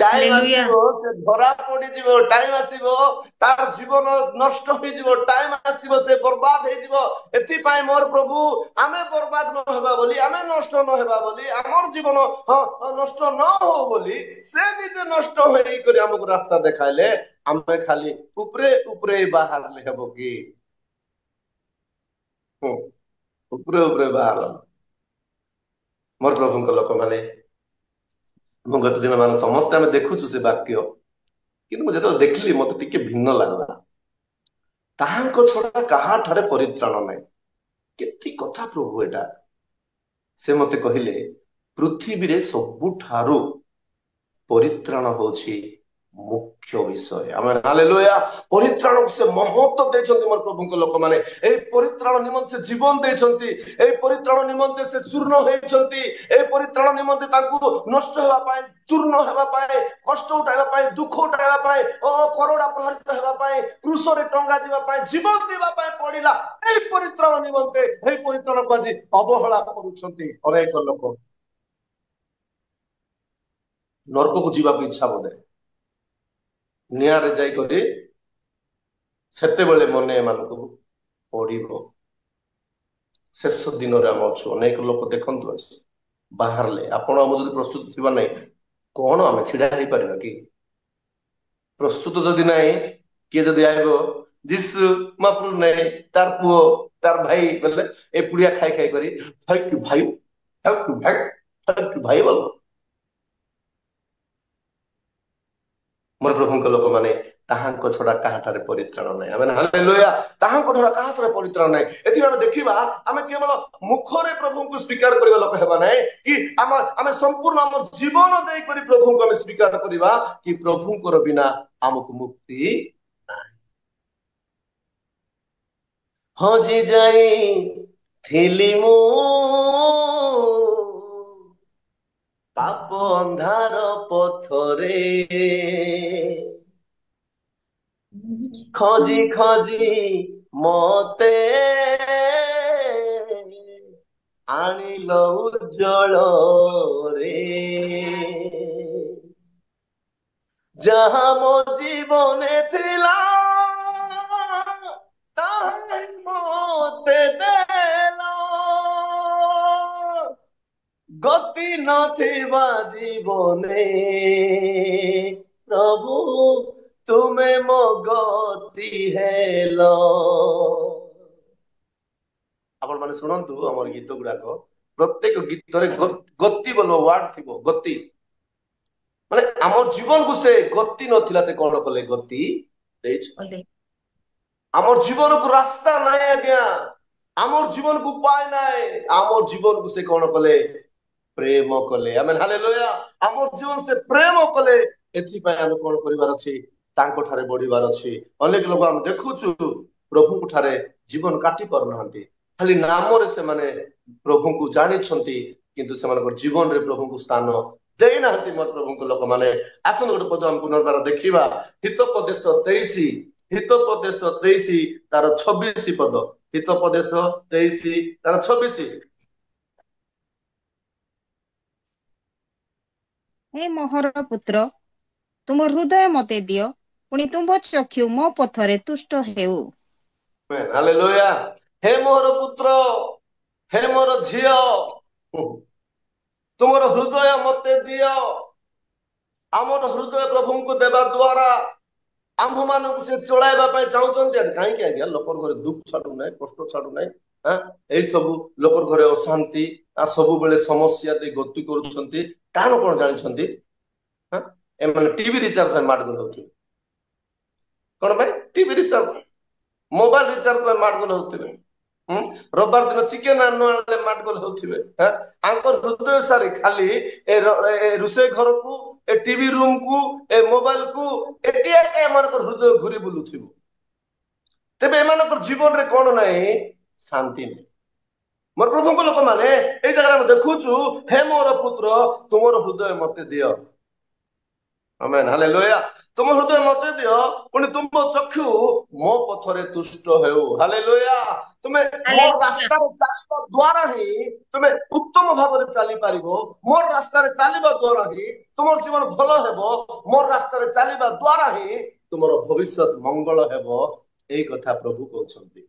ଟାଇମ ହାଲେଲୁୟା। ଆସିବ ସେ ଧରା ପଡିଯିବ, ଟାଇମ ଆସିବ ତାର ଜୀବନ ନଷ୍ଟ ହେଇଯିବ, ଟାଇମ ଆସିବ ସେ ବର୍ବାଦ ହେଇଯିବ। ଏଥିପାଇଁ ମୋର ପ୍ରଭୁ ଆମେ ବର୍ବାଦ ନ ହେବା ବୋଲି, ଆମେ ନଷ୍ଟ ନ ହେବା ବୋଲି, ଆମର ଜୀବନ ନଷ୍ଟ ନ ହଉ ବୋଲି ସେ ନିଜେ ନଷ୍ଟ ହେଇକରି ଆମକୁ ରାସ୍ତା ଦେଖାଇଲେ। ଆମେ ଖାଲି ଉପରେ ଉପରେ ବାହାରିଲେ ହେବ କି? ଉପରେ ଉପରେ ବାହାର। ମୋର ପ୍ରଭୁଙ୍କ ଲୋକମାନେ, ମୁଁ ଗତ ଦିନ ମାନେ ସମସ୍ତେ ଆମେ ଦେଖୁଛୁ ସେ ବାକ୍ୟ, କିନ୍ତୁ ମୁଁ ଯେତେବେଳେ ଦେଖିଲି ମତେ ଟିକେ ଭିନ୍ନ ଲାଗିଲା। ତାହାଙ୍କ ଛଡା କାହାଠାରେ ପରିତ୍ରାଣ ନାହିଁ। କେତେ କଥା ପ୍ରଭୁ ଏଟା। ସେ ମତେ କହିଲେ ପୃଥିବୀରେ ସବୁଠାରୁ ପରିତ୍ରାଣ ହଉଛି ମୁଖ୍ୟ ବିଷୟ। ଆମେ ହାଲେଲୁୟା। ପରିତ୍ରାଣକୁ ସେ ମହତ୍ଵ ଦେଇଛନ୍ତି ମୋର ପ୍ରଭୁଙ୍କ ଲୋକମାନେ। ଏଇ ପରିତ୍ରାଣ ନିମନ୍ତେ ସେ ଜୀବନ ଦେଇଛନ୍ତି, ଏଇ ପରିତ୍ରାଣ ନିମନ୍ତେ ସେ ଚୂର୍ଣ୍ଣ ହେଇଛନ୍ତି, ଏଇ ପରିତ୍ରାଣ ନିମନ୍ତେ ତାଙ୍କୁ ନଷ୍ଟ ହେବା ପାଇଁ, ଚୂର୍ଣ୍ଣ ହେବା ପାଇଁ, କଷ୍ଟ ଉଠାଇବା ପାଇଁ, ଦୁଃଖ ଉଠାଇବା ପାଇଁ, କରଡ଼ା ପ୍ରହାରିତ ହେବା ପାଇଁ, କ୍ରୁଶରେ ଟଙ୍ଗା ଯିବା ପାଇଁ, ଜୀବନ ଦେବା ପାଇଁ ପଡିଲା। ଏଇ ପରିତ୍ରାଣ ନିମନ୍ତେ, ଏଇ ପରିତ୍ରାଣକୁ ଆଜି ଅବହେଳା କରୁଛନ୍ତି ଅନେକ ଲୋକ। ନରକକୁ ଯିବାକୁ ଇଚ୍ଛା ବୋଧେ ନିଆଁରେ ଯାଇକରି ସେତେବେଳେ ମନେ ଏମାନଙ୍କୁ ପଡିବ। ଶେଷ ଦିନରେ ଆମେ ଅଛୁ। ଅନେକ ଲୋକ ଦେଖନ୍ତୁ ଆଜି ବାହାରିଲେ, ଆପଣ ଆମ ଯଦି ପ୍ରସ୍ତୁତ ଥିବା ନାହିଁ, କଣ ଆମେ ଛିଡା ହେଇପାରିବା କି? ପ୍ରସ୍ତୁତ ଯଦି ନାହିଁ, କିଏ ଯଦି ଆଇବ ଯୀଶୁ ମହାପ୍ରଭୁ ନାହିଁ, ତାର ପୁଅ ତାର ଭାଇ ବୋଲେ ଏ ପୁଡିଆ ଖାଇ ଖାଇ କରି ଭାଇ ଭାଇ ବୋଲ ମୋର ପ୍ରଭୁଙ୍କ ଲୋକମାନେ ତାହାଙ୍କ ଛଡା କାହାଠାରେ ପରିତ୍ରାଣ ନାହିଁ। ଆମେ ହାଲେଲୁୟା, ତାହାଙ୍କ ଛଡା କାହାଠାରେ ପରିତ୍ରାଣ ନାହିଁ। ଏଥିରେ ଆମେ ଦେଖିବା, ଆମେ କେବଳ ମୁଖରେ ପ୍ରଭୁଙ୍କୁ ସ୍ୱୀକାର କରିବା ଲୋକ ହେବା ନାହିଁ, କି ଆମେ ସମ୍ପୂର୍ଣ୍ଣ ଆମ ଜୀବନ ଦେଇକରି ପ୍ରଭୁଙ୍କୁ ଆମେ ସ୍ୱୀକାର କରିବା କି ପ୍ରଭୁଙ୍କର ବିନା ଆମକୁ ମୁକ୍ତି ନାହିଁ। ହଜି ଯାଇଥିଲି ମୁଁ ପାପ ଅନ୍ଧାର ପଥରେ, ଖୋଜି ଖୋଜି ମତେ ଆଣିଲ ଉଜ୍ଜଳରେ, ଯାହା ମୋ ଜୀବନେ ଥିଲା ତାହା ମତେ ଦେଲ, ଗତି ନଥିବା ଜୀବନେ ପ୍ରଭୁ ତୁମେ ମୋ ଗତି ହେଲ। ଆପଣ ମାନେ ଶୁଣନ୍ତୁ ଆମର ଗୀତ ଗୁଡାକ, ପ୍ରତ୍ୟେକ ଗୀତରେ ଗତି ବୋଲ ୱାର୍ଡ ଥିବ। ଗତି ମାନେ ଆମ ଜୀବନକୁ ସେ ଗତି ନଥିଲା, ସେ କଣ କଲେ? ଗତି ଦେଇଛି। ଆମର ଜୀବନକୁ ରାସ୍ତା ନାହିଁ ଆଜ୍ଞା, ଆମର ଜୀବନକୁ ଉପାୟ ନାହିଁ, ଆମର ଜୀବନକୁ ସେ କଣ କଲେ? ପ୍ରେମ କଲେ। ଆମେ ହାଲେଲୁୟା, ଆମର ଜୀବନ ସେ ପ୍ରେମ କଲେ। ଏଥିପାଇଁ ଆମେ କଣ କରିବାର ଅଛି? ତାଙ୍କ ଠାରେ ବଢିବାର ଅଛି। ଅନେକ ଲୋକ ଆମେ ଦେଖୁଛୁ ପ୍ରଭୁଙ୍କ ଠାରେ ଜୀବନ କାଟି ପାରୁନାହାନ୍ତି, ଖାଲି ନାମରେ ସେମାନେ ପ୍ରଭୁଙ୍କୁ ଜାଣିଛନ୍ତି, କିନ୍ତୁ ସେମାନଙ୍କର ଜୀବନରେ ପ୍ରଭୁଙ୍କୁ ସ୍ଥାନ ଦେଇନାହାନ୍ତି। ମୋର ପ୍ରଭୁଙ୍କ ଲୋକମାନେ ଆସନ୍ତୁ ଗୋଟେ ପଦ ଆମେ ପୁନର୍ବାର ଦେଖିବା। ହିତୋପଦେଶ 23, ହିତୋପଦେଶ 23 ତାର 26 ପଦ। ହିତୋପଦେଶ 23 ତାର 26। ହେ ମୋହର ପୁତ୍ର, ତୁମ ହୃଦୟ ମତେ ଦିଅ, ପୁଣି ତୁମ୍ଭ ଚକ୍ଷୁ ମୋ ପଥରେ ତୁଷ୍ଟ ହେଉ। ହାଲେଲୁୟା। ହେ ମୋର ପୁତ୍ର, ହେ ମୋର ଝିଅ, ତୁମର ହୃଦୟ ମତେ ଦିଅ। ଆମର ହୃଦୟ ପ୍ରଭୁଙ୍କୁ ଦେବା ଦ୍ଵାରା ଆମ୍ଭ ମାନଙ୍କୁ ସେ ଚଳାଇବା ପାଇଁ ଚାହୁଁଛନ୍ତି। ଆଜି କାହିଁକି ଆଜ୍ଞା ଲୋକର ଘରେ ଦୁଃଖ ଛାଡୁନାହିଁ, କଷ୍ଟ ଛାଡୁନାହିଁ? ଏଇ ସବୁ ଲୋକର ଘରେ ଅଶାନ୍ତି, ସବୁବେଳେ ସମସ୍ୟା ଦେଇ ଗତି କରୁଛନ୍ତି। କାରଣ କଣ ଜାଣିଛନ୍ତି? ଏମାନେ ଟିଭି ରିଚାର୍ଜ ପାଇଁ ମାଡଗୋଳ ହଉଥିବେ। କଣ ପାଇଁ? ଟିଭି ରିଚାର୍ଜ, ମୋବାଇଲ ରିଚାର୍ଜ ପାଇଁ ମାଡଗୋଳ ହଉଥିବେ। ରବିବାର ଦିନ ଚିକେନ ଆଣିଲେ ମାଡଗୋଳ ହଉଥିବେ। ଆଙ୍କର ହୃଦୟ ସାରି ଖାଲି ରୋଷେଇ ଘରକୁ, ଏ ଟିଭି ରୁମକୁ, ଏ ମୋବାଇଲକୁ, ଏଠି ଏମାନଙ୍କର ହୃଦୟ ଘୁରି ବୁଲୁଥିବ। ତେବେ ଏମାନଙ୍କର ଜୀବନରେ କଣ ନାହିଁ? ଶାନ୍ତି ନାହିଁ। ମୋର ପ୍ରଭୁଙ୍କ ଲୋକମାନେ ଏଇ ଜାଗାରେ ଆମେ ଦେଖୁଛୁ, ହେ ମୋର ପୁତ୍ର ତୁମର ହୃଦୟ ମତେ ଦିଅ। ଆମେନ୍, ହାଲେଲୁୟା। ତୁମ ହୃଦୟ ମତେ ଦିଅ, ପୁଣି ତୁମ ଚକ୍ଷୁ ମୋ ପଥରେ ତୁଷ୍ଟ ହେଉ। ହାଲେଲୁୟା। ତୁମେ ମୋ ରାସ୍ତାରେ ଚାଲିବା ଦ୍ଵାରା ହିଁ ତୁମେ ଉତ୍ତମ ଭାବରେ ଚାଲିପାରିବ। ମୋର ରାସ୍ତାରେ ଚାଲିବା ଦ୍ଵାରା ହିଁ ତୁମର ଜୀବନ ଭଲ ହେବ। ମୋର ରାସ୍ତାରେ ଚାଲିବା ଦ୍ଵାରା ହିଁ ତୁମର ଭବିଷ୍ୟତ ମଙ୍ଗଳ ହେବ। ଏଇ କଥା ପ୍ରଭୁ କହୁଛନ୍ତି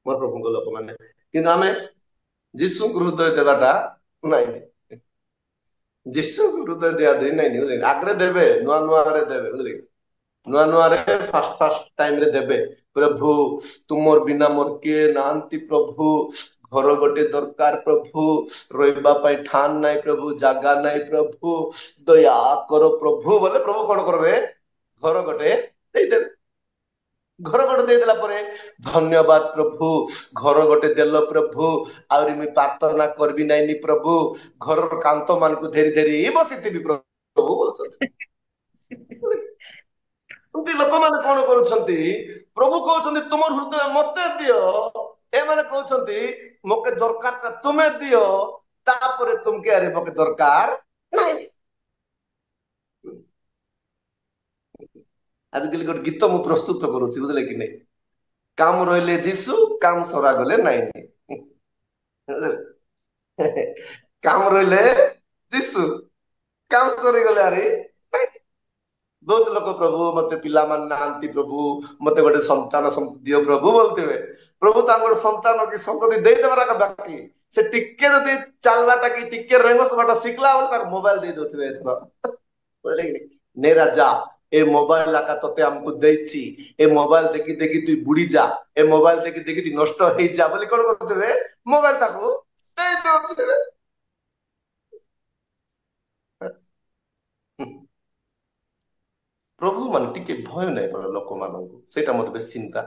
ମୋର ପ୍ରଭୁଙ୍କ ଲୋକମାନେ। କିନ୍ତୁ ଆମେ ଯୀଶୁଙ୍କୁ ହୃଦୟ ଦେବାଟା ନାଇଁ, ଯୀଶୁଙ୍କୁ ହୃଦୟ ଦିଆ ଦେଇ ନାଇଁ, ବୁଝିଲେ? ଆଗରେ ଦେବେ, ନୂଆ ନୂଆରେ ଦେବେ, ବୁଝିଲେ? ନୂଆ ନୂଆରେ ଫାଷ୍ଟ ଟାଇମରେ ଦେବେ। ପ୍ରଭୁ ତୁମର ବିନା ମୋର କିଏ ନାହାନ୍ତି ପ୍ରଭୁ, ଘର ଗୋଟେ ଦରକାର ପ୍ରଭୁ, ରହିବା ପାଇଁ ଠାନ ନାହିଁ ପ୍ରଭୁ, ଜାଗା ନାହିଁ ପ୍ରଭୁ, ଦୟା କର ପ୍ରଭୁ ବୋଲେ ପ୍ରଭୁ କଣ କରିବେ? ଘର ଗୋଟେ ଦେଇଦେବେ। ଘର ଗୋଟେ ଦେଇଦେଲା ପରେ ଧନ୍ୟବାଦ ପ୍ରଭୁ, ଘର ଗୋଟେ ଦେଲ ପ୍ରଭୁ, ଆହୁରି ମୁଇଁ ପ୍ରାର୍ଥନା କରିବି ନାଇଁନି ପ୍ରଭୁ, ଘରର କାନ୍ଥ ମାନଙ୍କୁ ଧରି ଧରି ବସିଥିବି ପ୍ରଭୁ କହୁଛନ୍ତି। ଲୋକମାନେ କଣ କରୁଛନ୍ତି? ପ୍ରଭୁ କହୁଛନ୍ତି ତୁମର ହୃଦୟ ମତେ ଦିଅ, ଏମାନେ କହୁଛନ୍ତି ମତେ ଦରକାର ତୁମେ ଦିଅ, ତାପରେ ତୁମକେ ଆରେ ମତେ ଦରକାର ନାହିଁ। ଆଜିକାଲି ଗୋଟେ ଗୀତ ମୁଁ ପ୍ରସ୍ତୁତ କରୁଛି, ବୁଝିଲେ କି ନାଇଁ? କାମ ରହିଲେ ଯୀଶୁ, କାମ ସରା ଗଲେ ନାଇଁ। କାମ ରହିଲେ ଯୀଶୁ, काम सरीगले आरे बहुत लोग प्रभु मत पिला मान नांती प्रभु मत गोटे संतान दियो प्रभु बोलते हुए प्रभु तांगोर संतान की संतति दे देबार का बाकी से टिके जदि चलवाटा कि टिके रेंगस बाटा सिखला बोले तार मोबाइल दे दोथिबे एथरो बोले ने राजा ए मोबाइल लाका तोते हमको देछि ए मोबाइल देखि देखि तू बुड़ी जा ए मोबाइल देखि देखि तू नष्ट हे जा बोले कोन करथिबे मोबाइल ताको दे दोथिबे प्रभु मान टिके भय नै पर लोक माननकु सेटा मते बेस चिंता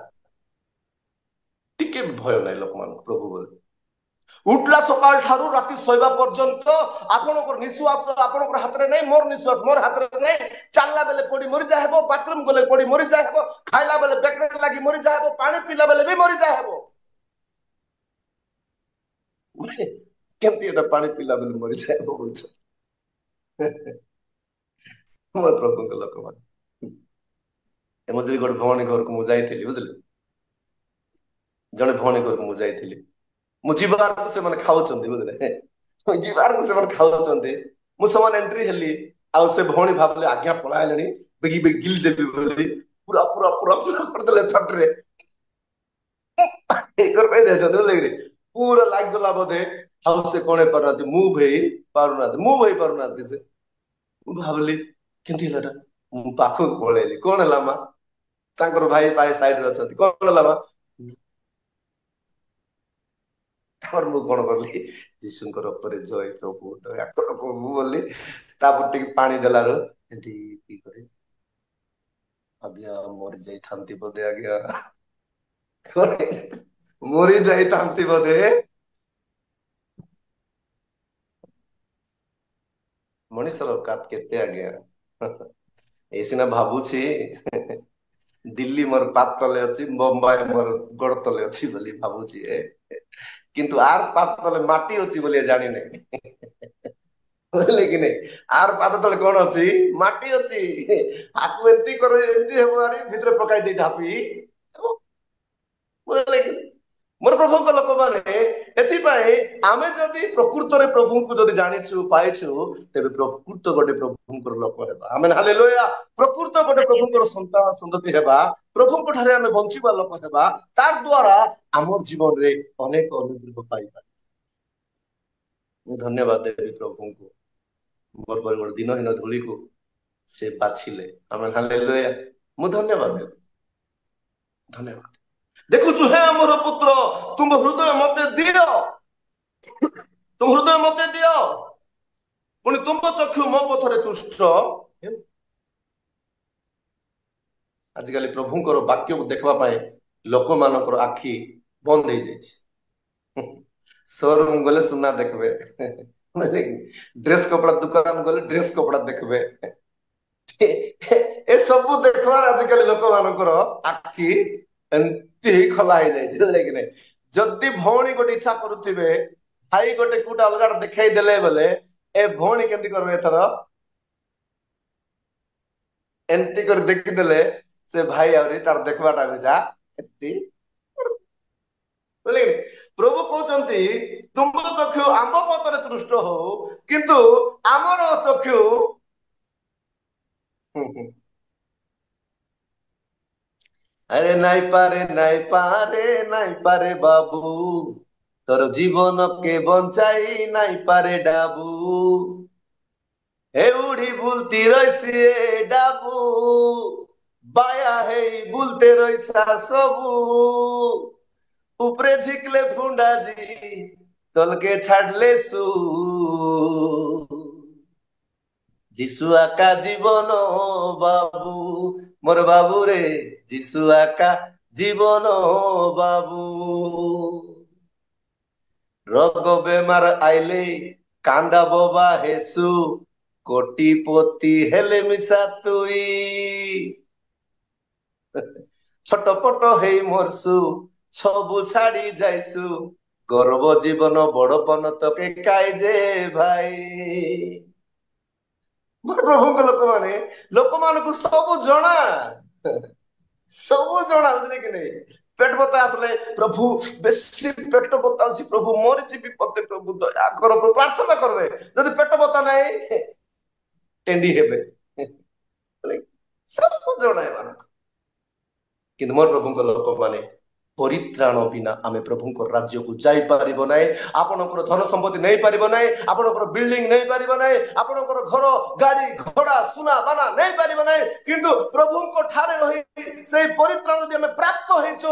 टिके भय नै लोक मान प्रभु बोले उठला सकाल ठारू राति सोइबा पर्यंत आपनकर निश्वास आपनकर हाथ रे नै मोर निश्वास मोर हाथ रे नै चलला बेले पड़ी मरि जा हेबो बाथरूम गले पड़ी मरि जा हेबो खाइला बेले बेकरे लागि मरि जा हेबो पानी पीला बेले भी मरि जा हेबो केमती एटा पानी पीला बेले मरि जा हेबो बोलछ मोर प्रभु को लोक मान एमजरी गोट भवनी घर को मु जाइथिली बुझले जने भवनी घर को मु जाइथिली मु जीवार को से माने खाउचंदी बुझले मु जीवार को से माने खाउचंदी मु समान एंट्री हेली आ से भवनी भाबले आज्ञा पळाइलेनी बेगी बेगी गिल देबी बोली पूरा पूरा पूरा पूरा कर देले फटरे ए कर पे दे जदो लेगरी पूरा लाग गला बोधे हाउ से कोने परनाती मूव हेई पारुनाती से मु भाबली केंती हलाटा मु पाखो पळेली कोन हला मा तांकर भाई पाए साइड रे अछंती कोन हला मा और मु कोन करली जीशुंकर ऊपर जय प्रभु दया कर प्रभु बोली तापर टिक पानी देलारो एंती की करे आज्ञा मरि जाई थांती बोधे आज्ञा मरि जाई थांती बोधे मनीषर कात केते आज्ञा एसिना भाबुछि दिल्ली मोर पात तले अछि मुंबई मोर गोड़ तले अछि बोली भाबुछि किंतु आर पात तले माटी अछि बोली जानि नै बुझले कि नै आर पात तले कोन अछि माटी अछि आकु एंती करे एंती हेबो आरी भितर पकाई दे ढापी बुझले कि मोर प्रभु को लोक माने एथि पई आमे जदि प्रकृत रे प्रभु को जदि जानिछु पाइछु तेबे प्रकृत गोटे प्रभु को लोक हेबा आमेन हालेलुया प्रकृत गोटे प्रभु को संतान संतति हेबा प्रभु को ठारे आमे बंचिबा लोक हेबा तार द्वारा हमर जीवन रे अनेक अनुग्रह पाइबा मु धन्यवाद देबी प्रभु को मोर पर दिनहीन धूली को से बाछिले आमेन हालेलुया मु धन्यवाद देबी धन्यवाद देखु छु हे मोर पुत्र तुम हृदय मते दियो तुम हृदय मते दियो पुणी तुम चक्षु मो पथरे तुष्ट आजिकल प्रभुंकर वाक्य को देखबा पाए लोक मानकर आखि बंद हो जाइछि शोरूम गले सुना देखबे ड्रेस कपड़ा दुकान गले ड्रेस कपड़ा देखबे ए सब देखबार आजिकल लोक मानकर आखि एंती खला हो जाए कि जदि भौणी गोटे इच्छा करुथिबे भाई गोटे कोटा अलगा देखाई देले बेले ए भौणी केंती करबे एथर एंती कर देखि देले से भाई आउरी तार देखबाटा बिजा एंती बोले प्रभु कहउचंती तुम चक्षु आंब पतरे तुष्ट हो किंतु आमर चक्षु अरे नाई पारे बाबू तोर जीवन के बंचाई नाई पारे डाबू हे उड़ी बुलती रही डाबू बाया है बुलते रईसा सबू ऊपरे झिकले फुंडा जी तल के छाड़ले सू जीशु आका जीवन बाबू मोर बाबू रे जीशु आका जीवन बाबू रोग बेमार आइले कांदा बोबा हेसु कोटिपति हेले मिसा तुई छटपट हे मरसु छबु छाड़ी जाइसु गर्व जीवन बड़पन तो के काई जे भाई मोर प्रभु को लोक मान को सब जना बुझले कि नहीं पेट बता आसले प्रभु बेसी पेट बता प्रभु मोर जीवी पते प्रभु दया कर प्रार्थना करबे जदि पेट बता नहीं ଟେଣ୍ଡି ହେବେ ସବୁ ଜଣା ଏମାନଙ୍କୁ। କିନ୍ତୁ ମୋର ପ୍ରଭୁଙ୍କ ଲୋକମାନେ ପରିତ୍ରାଣ ବିନା ଆମେ ପ୍ରଭୁଙ୍କ ରାଜ୍ୟକୁ ଯାଇପାରିବ ନାହିଁ। ଆପଣଙ୍କର ଧନ ସମ୍ପତ୍ତି ନେଇପାରିବ ନାହିଁ, ଆପଣଙ୍କର ବିଲ୍ଡିଂ ନେଇପାରିବ ନାହିଁ, ଆପଣଙ୍କର ଘର ଗାଡି ଘୋଡା ସୁନା ବାନା ନେଇପାରିବ ନାହିଁ। କିନ୍ତୁ ପ୍ରଭୁଙ୍କ ଠାରେ ରହି ସେଇ ପରିତ୍ରାଣ ଯଦି ଆମେ ପ୍ରାପ୍ତ ହେଇଛୁ,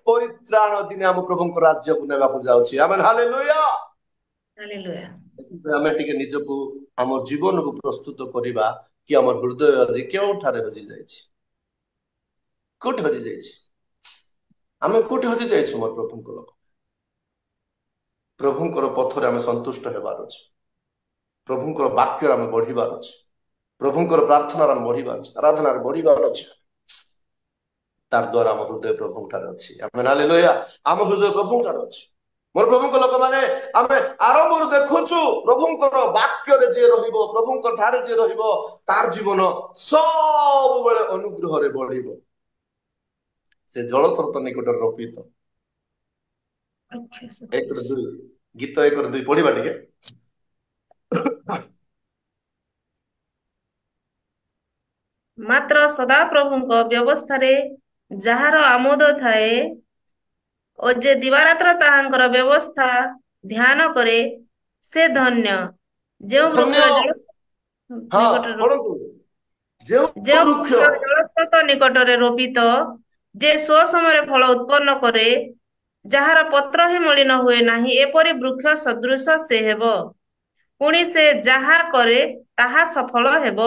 ପରିତ୍ରାଣ ଦିନେ ଆମ ପ୍ରଭୁଙ୍କ ରାଜ୍ୟକୁ ନେବାକୁ ଯାଉଛି। ଆମେନ୍, ହାଲେଲୁୟା। ହାଲେଲୁୟା। ଆମେ ଟିକେ ନିଜକୁ ଆମ ଜୀବନକୁ ପ୍ରସ୍ତୁତ କରିବା କି ଆମର ହୃଦୟ ଆଜି କେଉଁଠାରେ ହଜି ଯାଇଛି, କୋଉଠି ହଜି ଯାଇଛି, ଆମେ କୋଉଠି ହଜି ଯାଇଛୁ। ମୋର ପ୍ରଭୁଙ୍କ ଲୋକ, ପ୍ରଭୁଙ୍କର ପଥରେ ଆମେ ସନ୍ତୁଷ୍ଟ ହେବାର ଅଛି, ପ୍ରଭୁଙ୍କର ବାକ୍ୟରେ ଆମେ ବଢିବାର ଅଛି, ପ୍ରଭୁଙ୍କର ପ୍ରାର୍ଥନାରେ ଆମେ ବଢିବାର ଅଛି, ଆରାଧନାରେ ବଢିବାର ଅଛି। ତାର ଦ୍ୱାରା ଆମ ହୃଦୟ ପ୍ରଭୁଙ୍କ ଠାରେ ଅଛି। ଆମେନ୍, ହାଲେଲୁୟା। ଆମ ହୃଦୟ ପ୍ରଭୁଙ୍କ ଠାରେ ଅଛି। ମୋର ପ୍ରଭୁଙ୍କ ଲୋକମାନେ, ଆମେ ଆରମ୍ଭରୁ ଦେଖୁଛୁ ପ୍ରଭୁଙ୍କର ବାକ୍ୟରେ ଯିଏ ରହିବ, ପ୍ରଭୁଙ୍କ ଠାରେ ଯିଏ ରହିବ, ତାର ଜୀବନ ସବୁବେଳେ ଅନୁଗ୍ରହରେ ବଢିବ। ସେ ଜଳସ୍ରୋତ ନିକଟରେ ରୋପିତ। 1:2 ଗୀତ 1:2 ପଢିବା ଟିକେ। ମାତ୍ର ସଦାପ୍ରଭୁଙ୍କ ବ୍ୟବସ୍ଥାରେ ଯାହାର ଆମୋଦ ଥାଏ ଓ ଯେ ଦିବାରାତ୍ର ତାହାଙ୍କର ବ୍ୟବସ୍ଥା ଧ୍ୟାନ କରେ, ସେ ଧନ୍ୟ। ଯେଉଁ ବୃକ୍ଷ ଜଳସ୍ରୋତ ନିକଟରେ ରୋପିତ, ଯେ ସ୍ୱ-ସମୟରେ ଫଳ ଉତ୍ପନ୍ନ କରେ, ଯାହାର ପତ୍ର ହିଁ ମଳିନ ହୁଏ ନାହିଁ, ଏପରି ବୃକ୍ଷ ସଦୃଶ ସେ ହେବ। ପୁଣି ସେ ଯାହା କରେ ତାହା ସଫଳ ହେବ।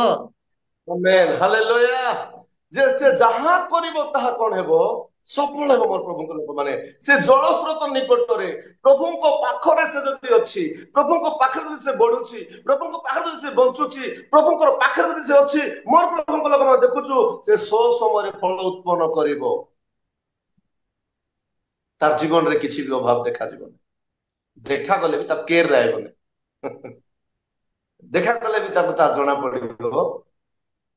ଆମେନ୍, ହାଲେଲୁୟା। ଯେ ସେ ଯାହା କରିବ ତାହା କଣ ହେବ? ସଫଳ ହେବ। ମୋର ପ୍ରଭୁଙ୍କ ଲୋକମାନେ, ସେ ଜଳସ୍ରୋତ ନିକଟରେ, ପ୍ରଭୁଙ୍କ ପାଖରେ ସେ ଯଦି ଅଛି, ପ୍ରଭୁଙ୍କ ପାଖରେ ଯଦି ସେ ବଢୁଛି, ପ୍ରଭୁଙ୍କ ପାଖରେ ଯଦି ସେ ବଞ୍ଚୁଛି, ପ୍ରଭୁଙ୍କର ପାଖରେ ଯଦି ସେ ଅଛି, ମୋର ପ୍ରଭୁଙ୍କ ଲୋକମାନେ ଦେଖୁଛୁ ସେ ସମୟରେ ଫଳ ଉତ୍ପନ୍ନ କରିବ। ତାର ଜୀବନରେ କିଛି ବି ଅଭାବ ଦେଖାଯିବନି। ଦେଖାଗଲେ ବି ତାକୁ କେୟାର ରହିବନି। ଦେଖାଗଲେ ବି ତାକୁ ତାର ଜଣା ପଡିବ,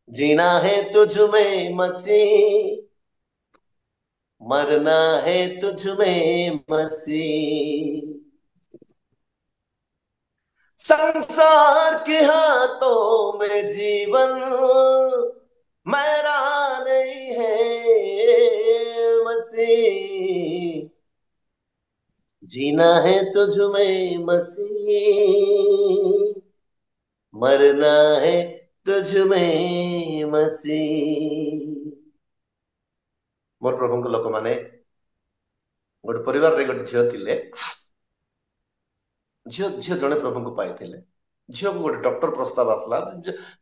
जीना है तुझ में मसीह, मरना है तुझ में मसीह। संसार के हाथों में जीवन मेरा नहीं है मसीह, जीना है तुझ में मसीह, मरना है तुझ में मसीह। मोर प्रभुଙ୍କ ଲୋକମାନେ, ଗୋଟେ ପରିବାରରେ ଗୋଟେ ଝିଅ ଥିଲେ। ଝିଅ ଜଣେ ପ୍ରଭୁଙ୍କୁ ପାଇଥିଲେ। ଝିଅକୁ ଗୋଟେ ଡକ୍ଟର ପ୍ରସ୍ତାବ ଆସିଲା।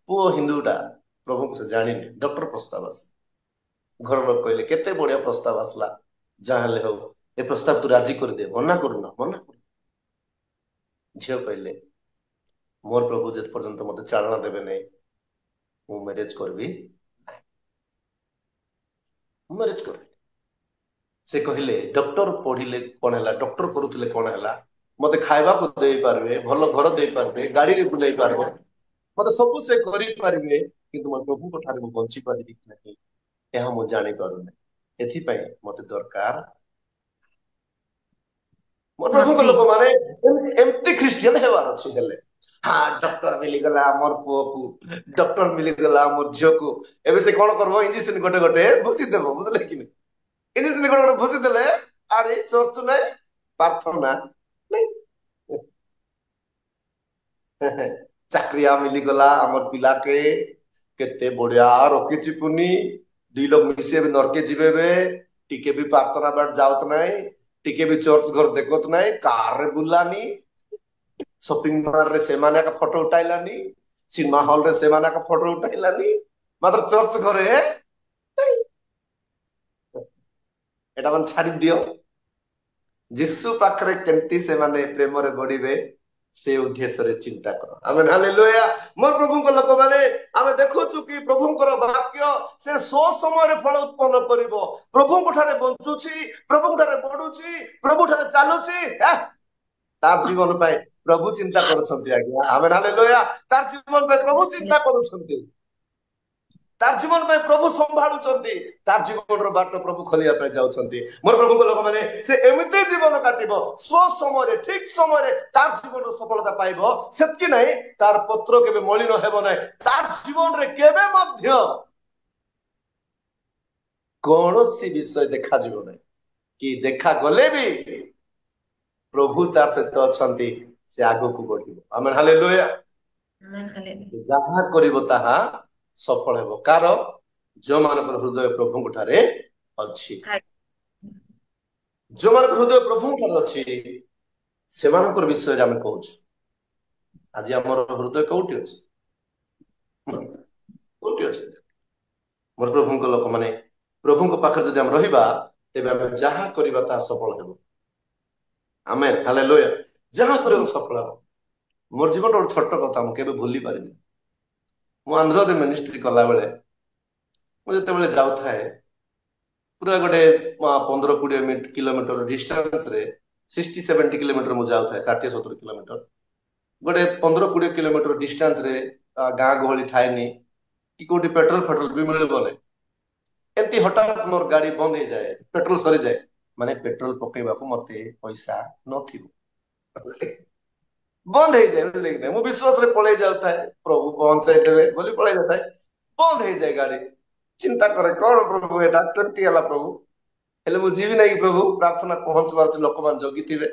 ପୁଅ ହିନ୍ଦୁଟା, ପ୍ରଭୁଙ୍କୁ ସେ ଜାଣିନି, ଡକ୍ଟର ପ୍ରସ୍ତାବ ଆସିଲା। ଘର ଲୋକ କହିଲେ କେତେ ବଢିଆ ପ୍ରସ୍ତାବ ଆସିଲା, ଯାହା ହେଲେ ହଉ ଏ ପ୍ରସ୍ତାବ ତୁ ରାଜି କରିଦେ, ମନା କରୁନା, ମନା କରୁ। ଝିଅ କହିଲେ ମୋର ପ୍ରଭୁ ଯେ ପର୍ଯ୍ୟନ୍ତ ମତେ ଚାଳନା ଦେବେ ନାହିଁ, ମୁଁ ମ୍ୟାରେଜ କରିବି ନାହିଁ, ମ୍ୟାରେଜ କରିବି। ସେ କହିଲେ ଡକ୍ଟର ପଢିଲେ କଣ ହେଲା, ଡକ୍ଟର କରୁଥିଲେ କଣ ହେଲା, ମତେ ଖାଇବାକୁ ଦେଇପାରିବେ, ଭଲ ଘର ଦେଇପାରିବେ, ଗାଡିରେ ବୁଲେଇ ପାରିବେ, ମତେ ସବୁ ସେ କରିପାରିବେ, କିନ୍ତୁ ମୋ ପ୍ରଭୁଙ୍କ ଠାରେ ମୁଁ ବଞ୍ଚି ପାରିବି କି ନାହିଁ ଏହା ମୁଁ ଜାଣିପାରୁନି। ଏଥିପାଇଁ ମତେ ଦରକାର। ମୋ ପ୍ରଭୁଙ୍କ ଲୋକମାନେ ଏମିତି ଖ୍ରୀଷ୍ଟିଆନ ହେବାର ଅଛି। ହେଲେ ହଁ ଡକ୍ଟର ମିଳିଗଲା ମୋର ପୁଅକୁ, ଡକ୍ଟର ମିଳିଗଲା ମୋର ଝିଅକୁ, ଏବେ ସେ କଣ କରିବ, ଇଞ୍ଜେକ୍ସନ ଗୋଟେ ଗୋଟେ ଭୁଷିଦେବ, ବୁଝିଲେ କି ନାହିଁ? ଇଞ୍ଜେକ୍ସନ ଗୋଟେ ଗୋଟେ ଭୁଷିଦେଲେ ଆରେ ଚର୍ଚ୍ଚ ନାହିଁ, ପ୍ରାର୍ଥନା ନାହିଁ। ଚାକିରିଆ ମିଳିଗଲା ଆମର ପିଲାକେ, କେତେ ବଢିଆ ରଖିଛି ପୁନି, 2 ଲୋକ ମିଶି ଏବେ ନରକେ ଯିବେ, ଟିକେ ବି ପ୍ରାର୍ଥନା ବାଟ ଯାଉତ ନାହିଁ, ଟିକେ ବି ଚର୍ଚ୍ଚ ଘର ଦେଖତ ନାହିଁ, କାରରେ ବୁଲାନି, ସପିଂ ମଲ୍ ରେ ସେମାନେ ଏକ ଫଟୋ ଉଠାଇଲାନି, ସିନେମା ହଲ ରେ ସେମାନେ ଏକ ଫଟୋ ଉଠାଇଲାନି, ମାତ୍ର ଚର୍ଚ୍ଚ ଘରେ ଏଟା ମାନେ ଛାଡି ଦିଅ। ଯୀଶୁ ପାଖରେ କେମିତି ସେମାନେ ପ୍ରେମରେ ବଢିବେ ସେ ଉଦ୍ଦେଶ୍ୟରେ ଚିନ୍ତା କର। ଆମେ ହାଲେଲୁୟା। ମୋର ପ୍ରଭୁଙ୍କ ଲୋକମାନେ, ଆମେ ଦେଖୁଛୁ କି ପ୍ରଭୁଙ୍କର ବାକ୍ୟ ସେ ସମୟରେ ଫଳ ଉତ୍ପନ୍ନ କରିବ। ପ୍ରଭୁଙ୍କ ଠାରେ ବଞ୍ଚୁଛି, ପ୍ରଭୁଙ୍କ ଠାରେ ବଢୁଛି, ପ୍ରଭୁ ଠାରେ ଚାଲୁଛି, ତାର ଜୀବନ ପାଇଁ ପ୍ରଭୁ ଚିନ୍ତା କରୁଛନ୍ତି। ଆଜ୍ଞା ଆମେ ହାଲେଲୁୟା। ତାର ଜୀବନ ପାଇଁ ପ୍ରଭୁ ଚିନ୍ତା କରୁଛନ୍ତି। तार जीवन में प्रभु संभालुचंती तार जीवन रो बाट प्रभु खोलिया पे जाउचंती मोर प्रभु को लोक माने से एमिते जीवन काटिबो स्व समय रे ठीक समय रे तार जीवन रो सफलता पाइबो सेतकी नहीं तार पत्र केबे मलिन हेबो नहीं तार जीवन रे केबे मध्य कोनोसी विषय देखा जीवो नहीं कि देखा गले भी प्रभु तार सहित अछंती से आगो को बढ़िबो आमेन हालेलुया आमेन हालेलुया जहा करिबो ताहा सफल हेबो कार जो मानकर हृदय प्रभु ठारे अछि जो मानकर हृदय प्रभु ठारे अछि सेमानकर विषय रे हम कहूछ आज हमर हृदय कोठी अछि कोठी अछि मोर प्रभु को लोक माने प्रभु को पाखर जदि हम रहिबा तेबे हम जहा करिबा ता सफल हेबो आमेन हालेलुया जहा करिबो सफल हेबो मोर जीवन रो छोट कथा हम केबे भूली पारिबी मु आंध्र रे मिनिस्ट्री कला बेले मु जते बेले जाउ थाए पूरा गोटे 15-20 किलोमीटर डिस्टेंस रे 60-70 किलोमीटर मु जाउ थाए 60-70 किलोमीटर गोटे 15-20 किलोमीटर डिस्टेंस रे गाँ गहली थाएनी कि कोटी पेट्रोल भी मिलबो नै एंती हठात मोर गाड़ी बंद हो जाए पेट्रोल सरी जाए माने पेट्रोल पकेबा को मते पैसा नथिबो बंद हो जाए बुझले कि मु विश्वास रे पळे जाउ थाए प्रभु पहुंचाई देबे बोली पळे जाता है बंद हो जाए गाड़ी चिंता करे कौन प्रभु एटा केंती हला प्रभु हेले मु जीवी नहीं प्रभु प्रार्थना पहुंचबार लोक मान जगी थिबे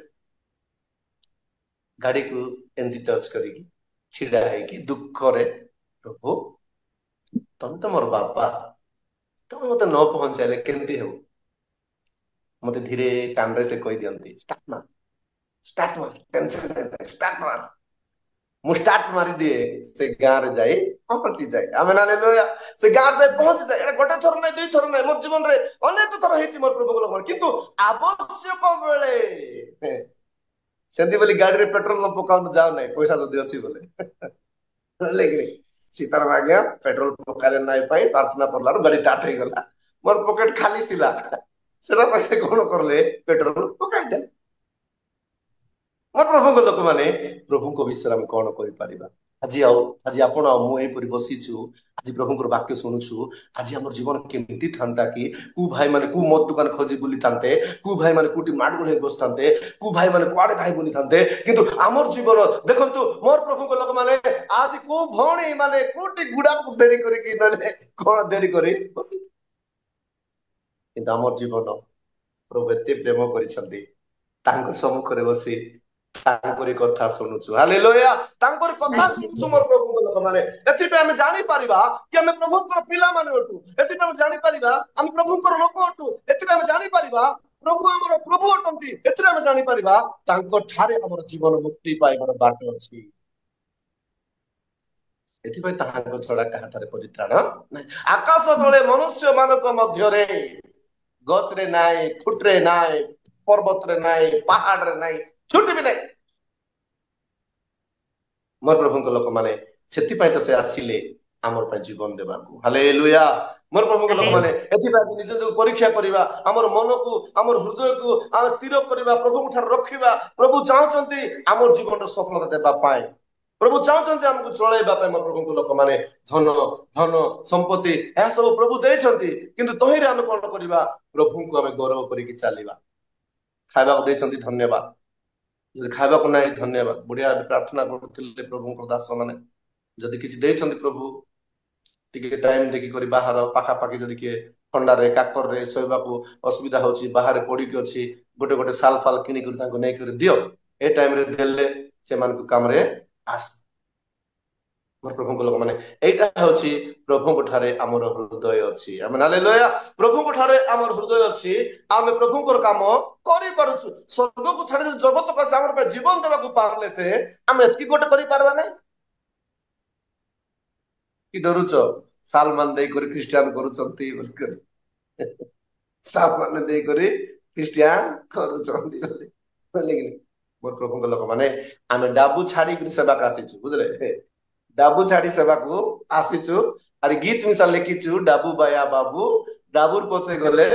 गाड़ी को एंती टच करी छिड़ा है कि दुख रे प्रभु तुम तो मोर बापा तुम मते न पहुंचाइले केंती हो मते धीरे कान रे से कहि दियंती स्टार्ट मार टेंशन नहीं स्टार्ट मार मु स्टार्ट मारी दिए से गाँ रे जाई पहुंची जाए आमेन हालेलुया से गाँ जाए पहुंची जाए एटा गोटे थर नहीं दुई थर नहीं मोर जीवन रे अनेक थर हेची मोर प्रभु को किंतु आवश्यक बेले सेंती बोली गाड़ी रे पेट्रोल न पकाउन जाओ नहीं पैसा जदी अछि बोले लेकिन सीताराम आज्ञा पेट्रोल पकाले नहीं पाई प्रार्थना करलार गाड़ी टाट हो गला मोर पॉकेट खाली थिला सेरा पैसे कोन करले पेट्रोल पकाई दे मोर प्रभु को लोक माने प्रभु को विषय हम कोन करि परिबा आज आपण मु ए परि बसिछु आज प्रभु को वाक्य सुनुछु आज हमर जीवन केमती थांता कि कु भाई माने कु मद दुकान खोजी बुली थांते कु भाई माने कुटी माड गुले बसथांते कु भाई माने कुआडे खाई बुली थांते किंतु हमर जीवन देखंतु मोर प्रभु को लोक माने आज को भणी माने कुटी गुडा को देरी करी कि माने कोन देरी करी बसी किंतु हमर जीवन प्रभु एते प्रेम करिसंती तांको सम्मुख रे बसी तांकरी कथा सुनुछु हालेलुया तांकरी कथा सुनुछु मोर प्रभु को लोक माने एथि पे हम जानि परिबा कि हम प्रभु को पिला माने ओटू एथि पे हम जानि परिबा हम प्रभु को लोक ओटू एथि पे हम जानि परिबा प्रभु हमर प्रभु ओटंती एथि पे हम जानि परिबा तांको ठारे हमर जीवन मुक्ति पाइबार बाट अछि एथि पे तांको छडा काहा ठारे परित्राण नै आकाश तळे मनुष्य मानक मध्य रे गछ रे नाय खुट रे नाय पर्वत रे नाय पहाड़ रे नाय छुट्टी भी नहीं मोर प्रभु को लोक माने सेति पाई तो से आसीले हमर पे जीवन देबा को हालेलुया मोर प्रभु को लोक माने एति बाज निज जो परीक्षा करिबा हमर मन को हमर हृदय को आ स्थिर करिबा प्रभु को ठार रखिबा प्रभु चाहचंती हमर जीवन रो सफलता देबा पाए प्रभु चाहचंती हमको चलाइबा पे मोर प्रभु को लोक माने धन संपत्ति ए सब प्रभु देछंती किंतु तहिरे हम कोन करिबा प्रभु को हम गौरव करी कि चालिबा खाइबा को देछंती धन्यवाद खाइबा को नहीं धन्यवाद बढ़िया प्रार्थना करते प्रभु को दास माने जदि किसी देछंती प्रभु टिके टाइम देखि करी बाहर पाखा पाखी जदि के ठंडा रे काकर रे सोइबा को असुविधा होची बाहर पड़ी के अछि गोटे गोटे साल फाल किनी कर ताको नै कर दियो ए टाइम रे देले से मान को काम रे आस मोर प्रभु को लोक माने एटा होची प्रभु को ठारे हमर हृदय अछि आमेन हालेलुया प्रभु को ठारे हमर हृदय अछि आमे प्रभु को काम करि परछु स्वर्ग को छाडी जगत को हमर पे जीवन देबा को पारले से हम एतकी गोटे करि पारबा नै कि डरुचो साल मान देई करी क्रिश्चियन करूचंती बोलकर साल मान देई करी क्रिश्चियन करूचंती बोले मोर प्रभु को लोक माने आमे डाबू छाडी कर सेवा कासीछु बुझले डाबू छाड़ी सेवा को आसीचु अरे गीत मिसा लिखिचु डाबू बाया बाबू डाबूर पछे गले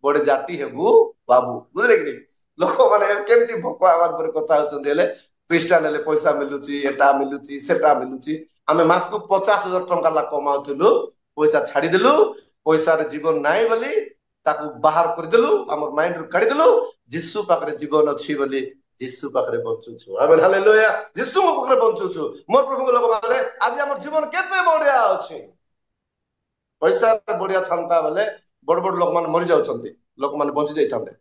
बड़े जाति हेबू बाबू बुझले कि लोक माने केंती भगवान पर कथा होचंदी हेले क्रिश्चियन हेले पैसा मिलुची एटा मिलुची सेटा मिलुची हमें मास को 50,000 टंका ला कमाउथुलु पैसा छाड़देलु पैसा जीवन नाई बोली ताकू बाहर करदेलु आम माइंड रु काढ़देलु जीशु पाखरे जीवन अच्छी बोली जीशु पाखरे बंचुछु आमेन हालेलुया जीशु मो पाखरे बंचुछु मोर प्रभु लोक माने आज हमर जीवन केते बढ़िया अछि पैसा बढ़िया थांता बेले बड़ बड़ लोक माने मरि जाउछन्ती लोक माने बंची जाइथांते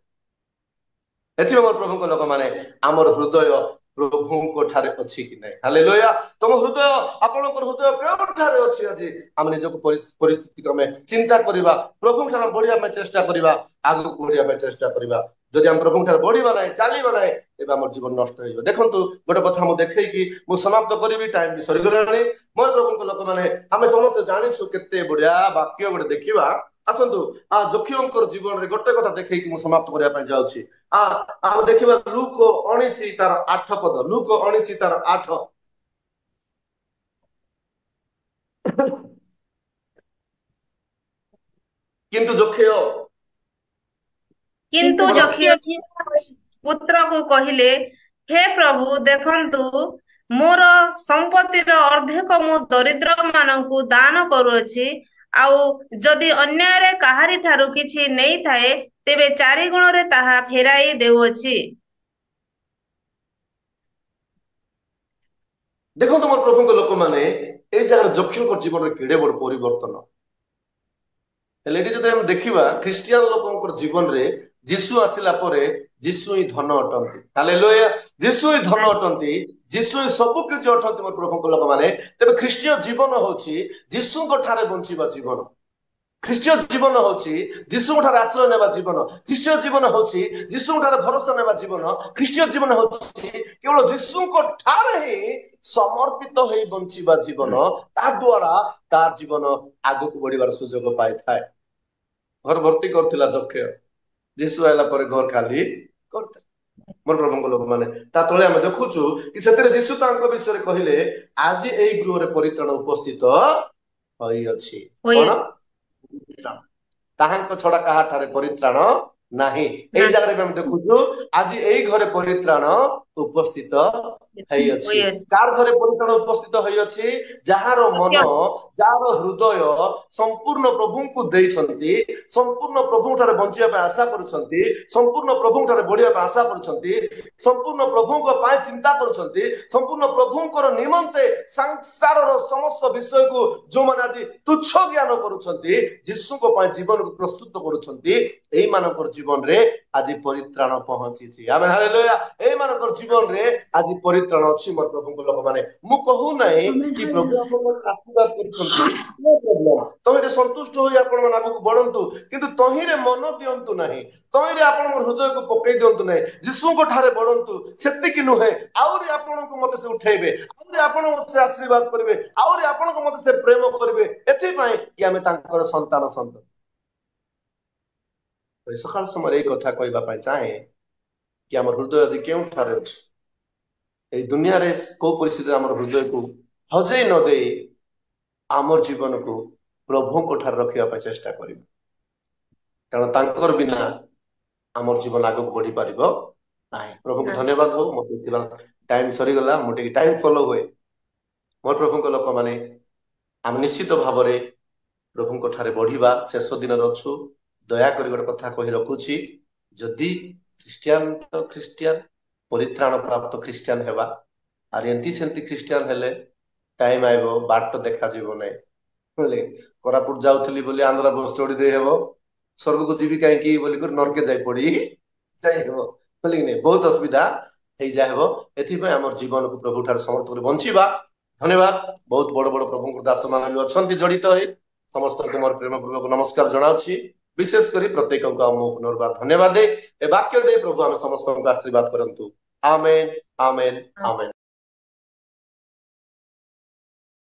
एथि मोर प्रभु लोक माने हमर हृदय प्रभु को ठारे अछि कि नै हालेलुया तुम हृदय आपनकर हृदय केउ ठारे अछि आज हम निज को परिस्थिति क्रमे चिंता करिबा प्रभु ठारे बढ़िया में चेष्टा करिबा आगु बढ़िया में चेष्टा करिबा जदि हम प्रभु ठारे बढ़िबा नै चालिबा नै एबा हमर जीवन नष्ट होइबो देखंतु गोटे कथा मु देखै कि मु समाप्त करिबि टाइम भी सरी गलानी मोर प्रभु लोक माने हम समस्त जानिछु केते बढ़िया वाक्य गोटे देखिबा आसंतु जोखिमकर जीवन रे गोटे कथा देखै कि मु समाप्त करिया पय जाउछि आ देखिबा लूक 19 तार 8 पद लूक 19 तार 8 किंतु जोखियो पुत्र को कहिले हे प्रभु देखंतु मोर संपत्तिर अर्धेक मु दरिद्र मानकु दान करूअछि आउ जदि अन्याय रे काहारी ठारू किछि नै थाए तेबे 4 गुण रे ताहा फेराई देउअछि देखो मोर प्रभु को लोक माने ए जगह जोखिम कर जीवन रे केडे बड़ परिवर्तन हेलेटी जदि हम देखिबा क्रिश्चियन लोकंकर जीवन रे जीशु आसिला परे जीशु ही धन अटंती हालेलुया जीशु ही धन अटंती जीशु ही सब किछ अटंती मोर प्रभु को लोक माने तबे ख्रीष्टीय जीवन होछि जीशु को ठारे बंचिबा जीवन ख्रीष्टीय जीवन होछि जीशु को ठारे आश्रय नेबा जीवन ख्रीष्टीय जीवन होछि जीशु को ठारे भरोसा नेबा जीवन ख्रीष्टीय जीवन होछि केवल जीशु को ठारे ही समर्पित होई बंचिबा जीवन ता द्वारा तार जीवन आगु को बढ़िबार सुयोग पाइ थाए घर भर्ती करथिला जक्ष जीशु आइला पर घर खाली करते मोर प्रभु लोक माने ता तळे हम देखुछु कि सेतरे जीशु तांको विषय रे कहिले आज एई गृह रे परित्राण उपस्थित होई अछि कोन ताहांको छडा काहा ठारे परित्राण नाही एई जगह रे हम देखुछु आज एई घरे परित्राण उपस्थित हई अछि कार घरे परित्राण उपस्थित हई अछि जहार मन जार हृदय संपूर्ण प्रभु को देइछंती संपूर्ण प्रभु ठारे बंचिया पे आशा करूछंती संपूर्ण प्रभु ठारे बढ़िया पे आशा करूछंती संपूर्ण प्रभु को पाए चिंता करूछंती संपूर्ण प्रभु को निमंते संसार रो समस्त विषय को जो माने आज तुच्छ ज्ञान करूछंती यीशु को पाए जीवन को प्रस्तुत करूछंती एई मानकर जीवन रे आज परित्राण पहुंची छी आमेन हालेलुया एई मानकर जीवन रे आज परित्राण अछि मोर प्रभु को लोक माने मु कहू नै कि प्रभु आपन आशीर्वाद करूछंती नो प्रॉब्लम तोहिरे संतुष्ट होई आपन मन आगु बढ़ंतु किंतु तोहिरे मन दियंतु नाही तोहिरे आपन हृदय को पकई दियंतु नाही यीशु को ठारे बढ़ंतु सेति कि नुहे आउरी आपन को मते से उठेबे आउरी आपन से आशीर्वाद करबे आउरी आपन को मते से प्रेम करबे एथि पई कि हमें तांकर संतान संत सकाल समय एक कथा कहबा पई चाहे कि हमर हृदय आज केउ ठारे अछि ए दुनिया रे को परिस्थिति हमर हृदय को हजै न दे हमर जीवन को प्रभु को ठार रखिया पे चेष्टा करिब कारण तांकर बिना हमर जीवन आगु बढ़ी परिबो नाही प्रभु को धन्यवाद हो मो देखिबा टाइम सरी गला मोटे टाइम फॉलो होए मोर प्रभु को लोक माने हम निश्चित भाव रे प्रभु को ठारे बढ़िबा शेष दिन रछु दया करी गोटे कथा कहि रखुछि जदि क्रिश्चियन तो क्रिश्चियन परित्राण प्राप्त क्रिश्चियन हेबा आर एंती सेंती क्रिश्चियन हेले टाइम आइबो बाट देखा जीवो नै बोले कोरापुट जाउथली बोली आंध्र बस चोड़ी दे हेबो स्वर्ग को जीवी काहे की बोली कर नरके जाई पड़ी जाई हेबो बोली नै बहुत असुविधा हे जाय हेबो एथि पे हमर जीवन को प्रभु ठार समर्थ कर बंचिबा धन्यवाद बहुत बड़ बड़ प्रभु को दास मान भी अछंती जड़ित है समस्त को मोर प्रेम पूर्वक नमस्कार जणाउछि विशेष करी प्रत्येक को हम पुनर्बार धन्यवाद दे ए वाक्य दे प्रभु हम समस्त को आशीर्वाद करंतु आमेन आमेन आमेन।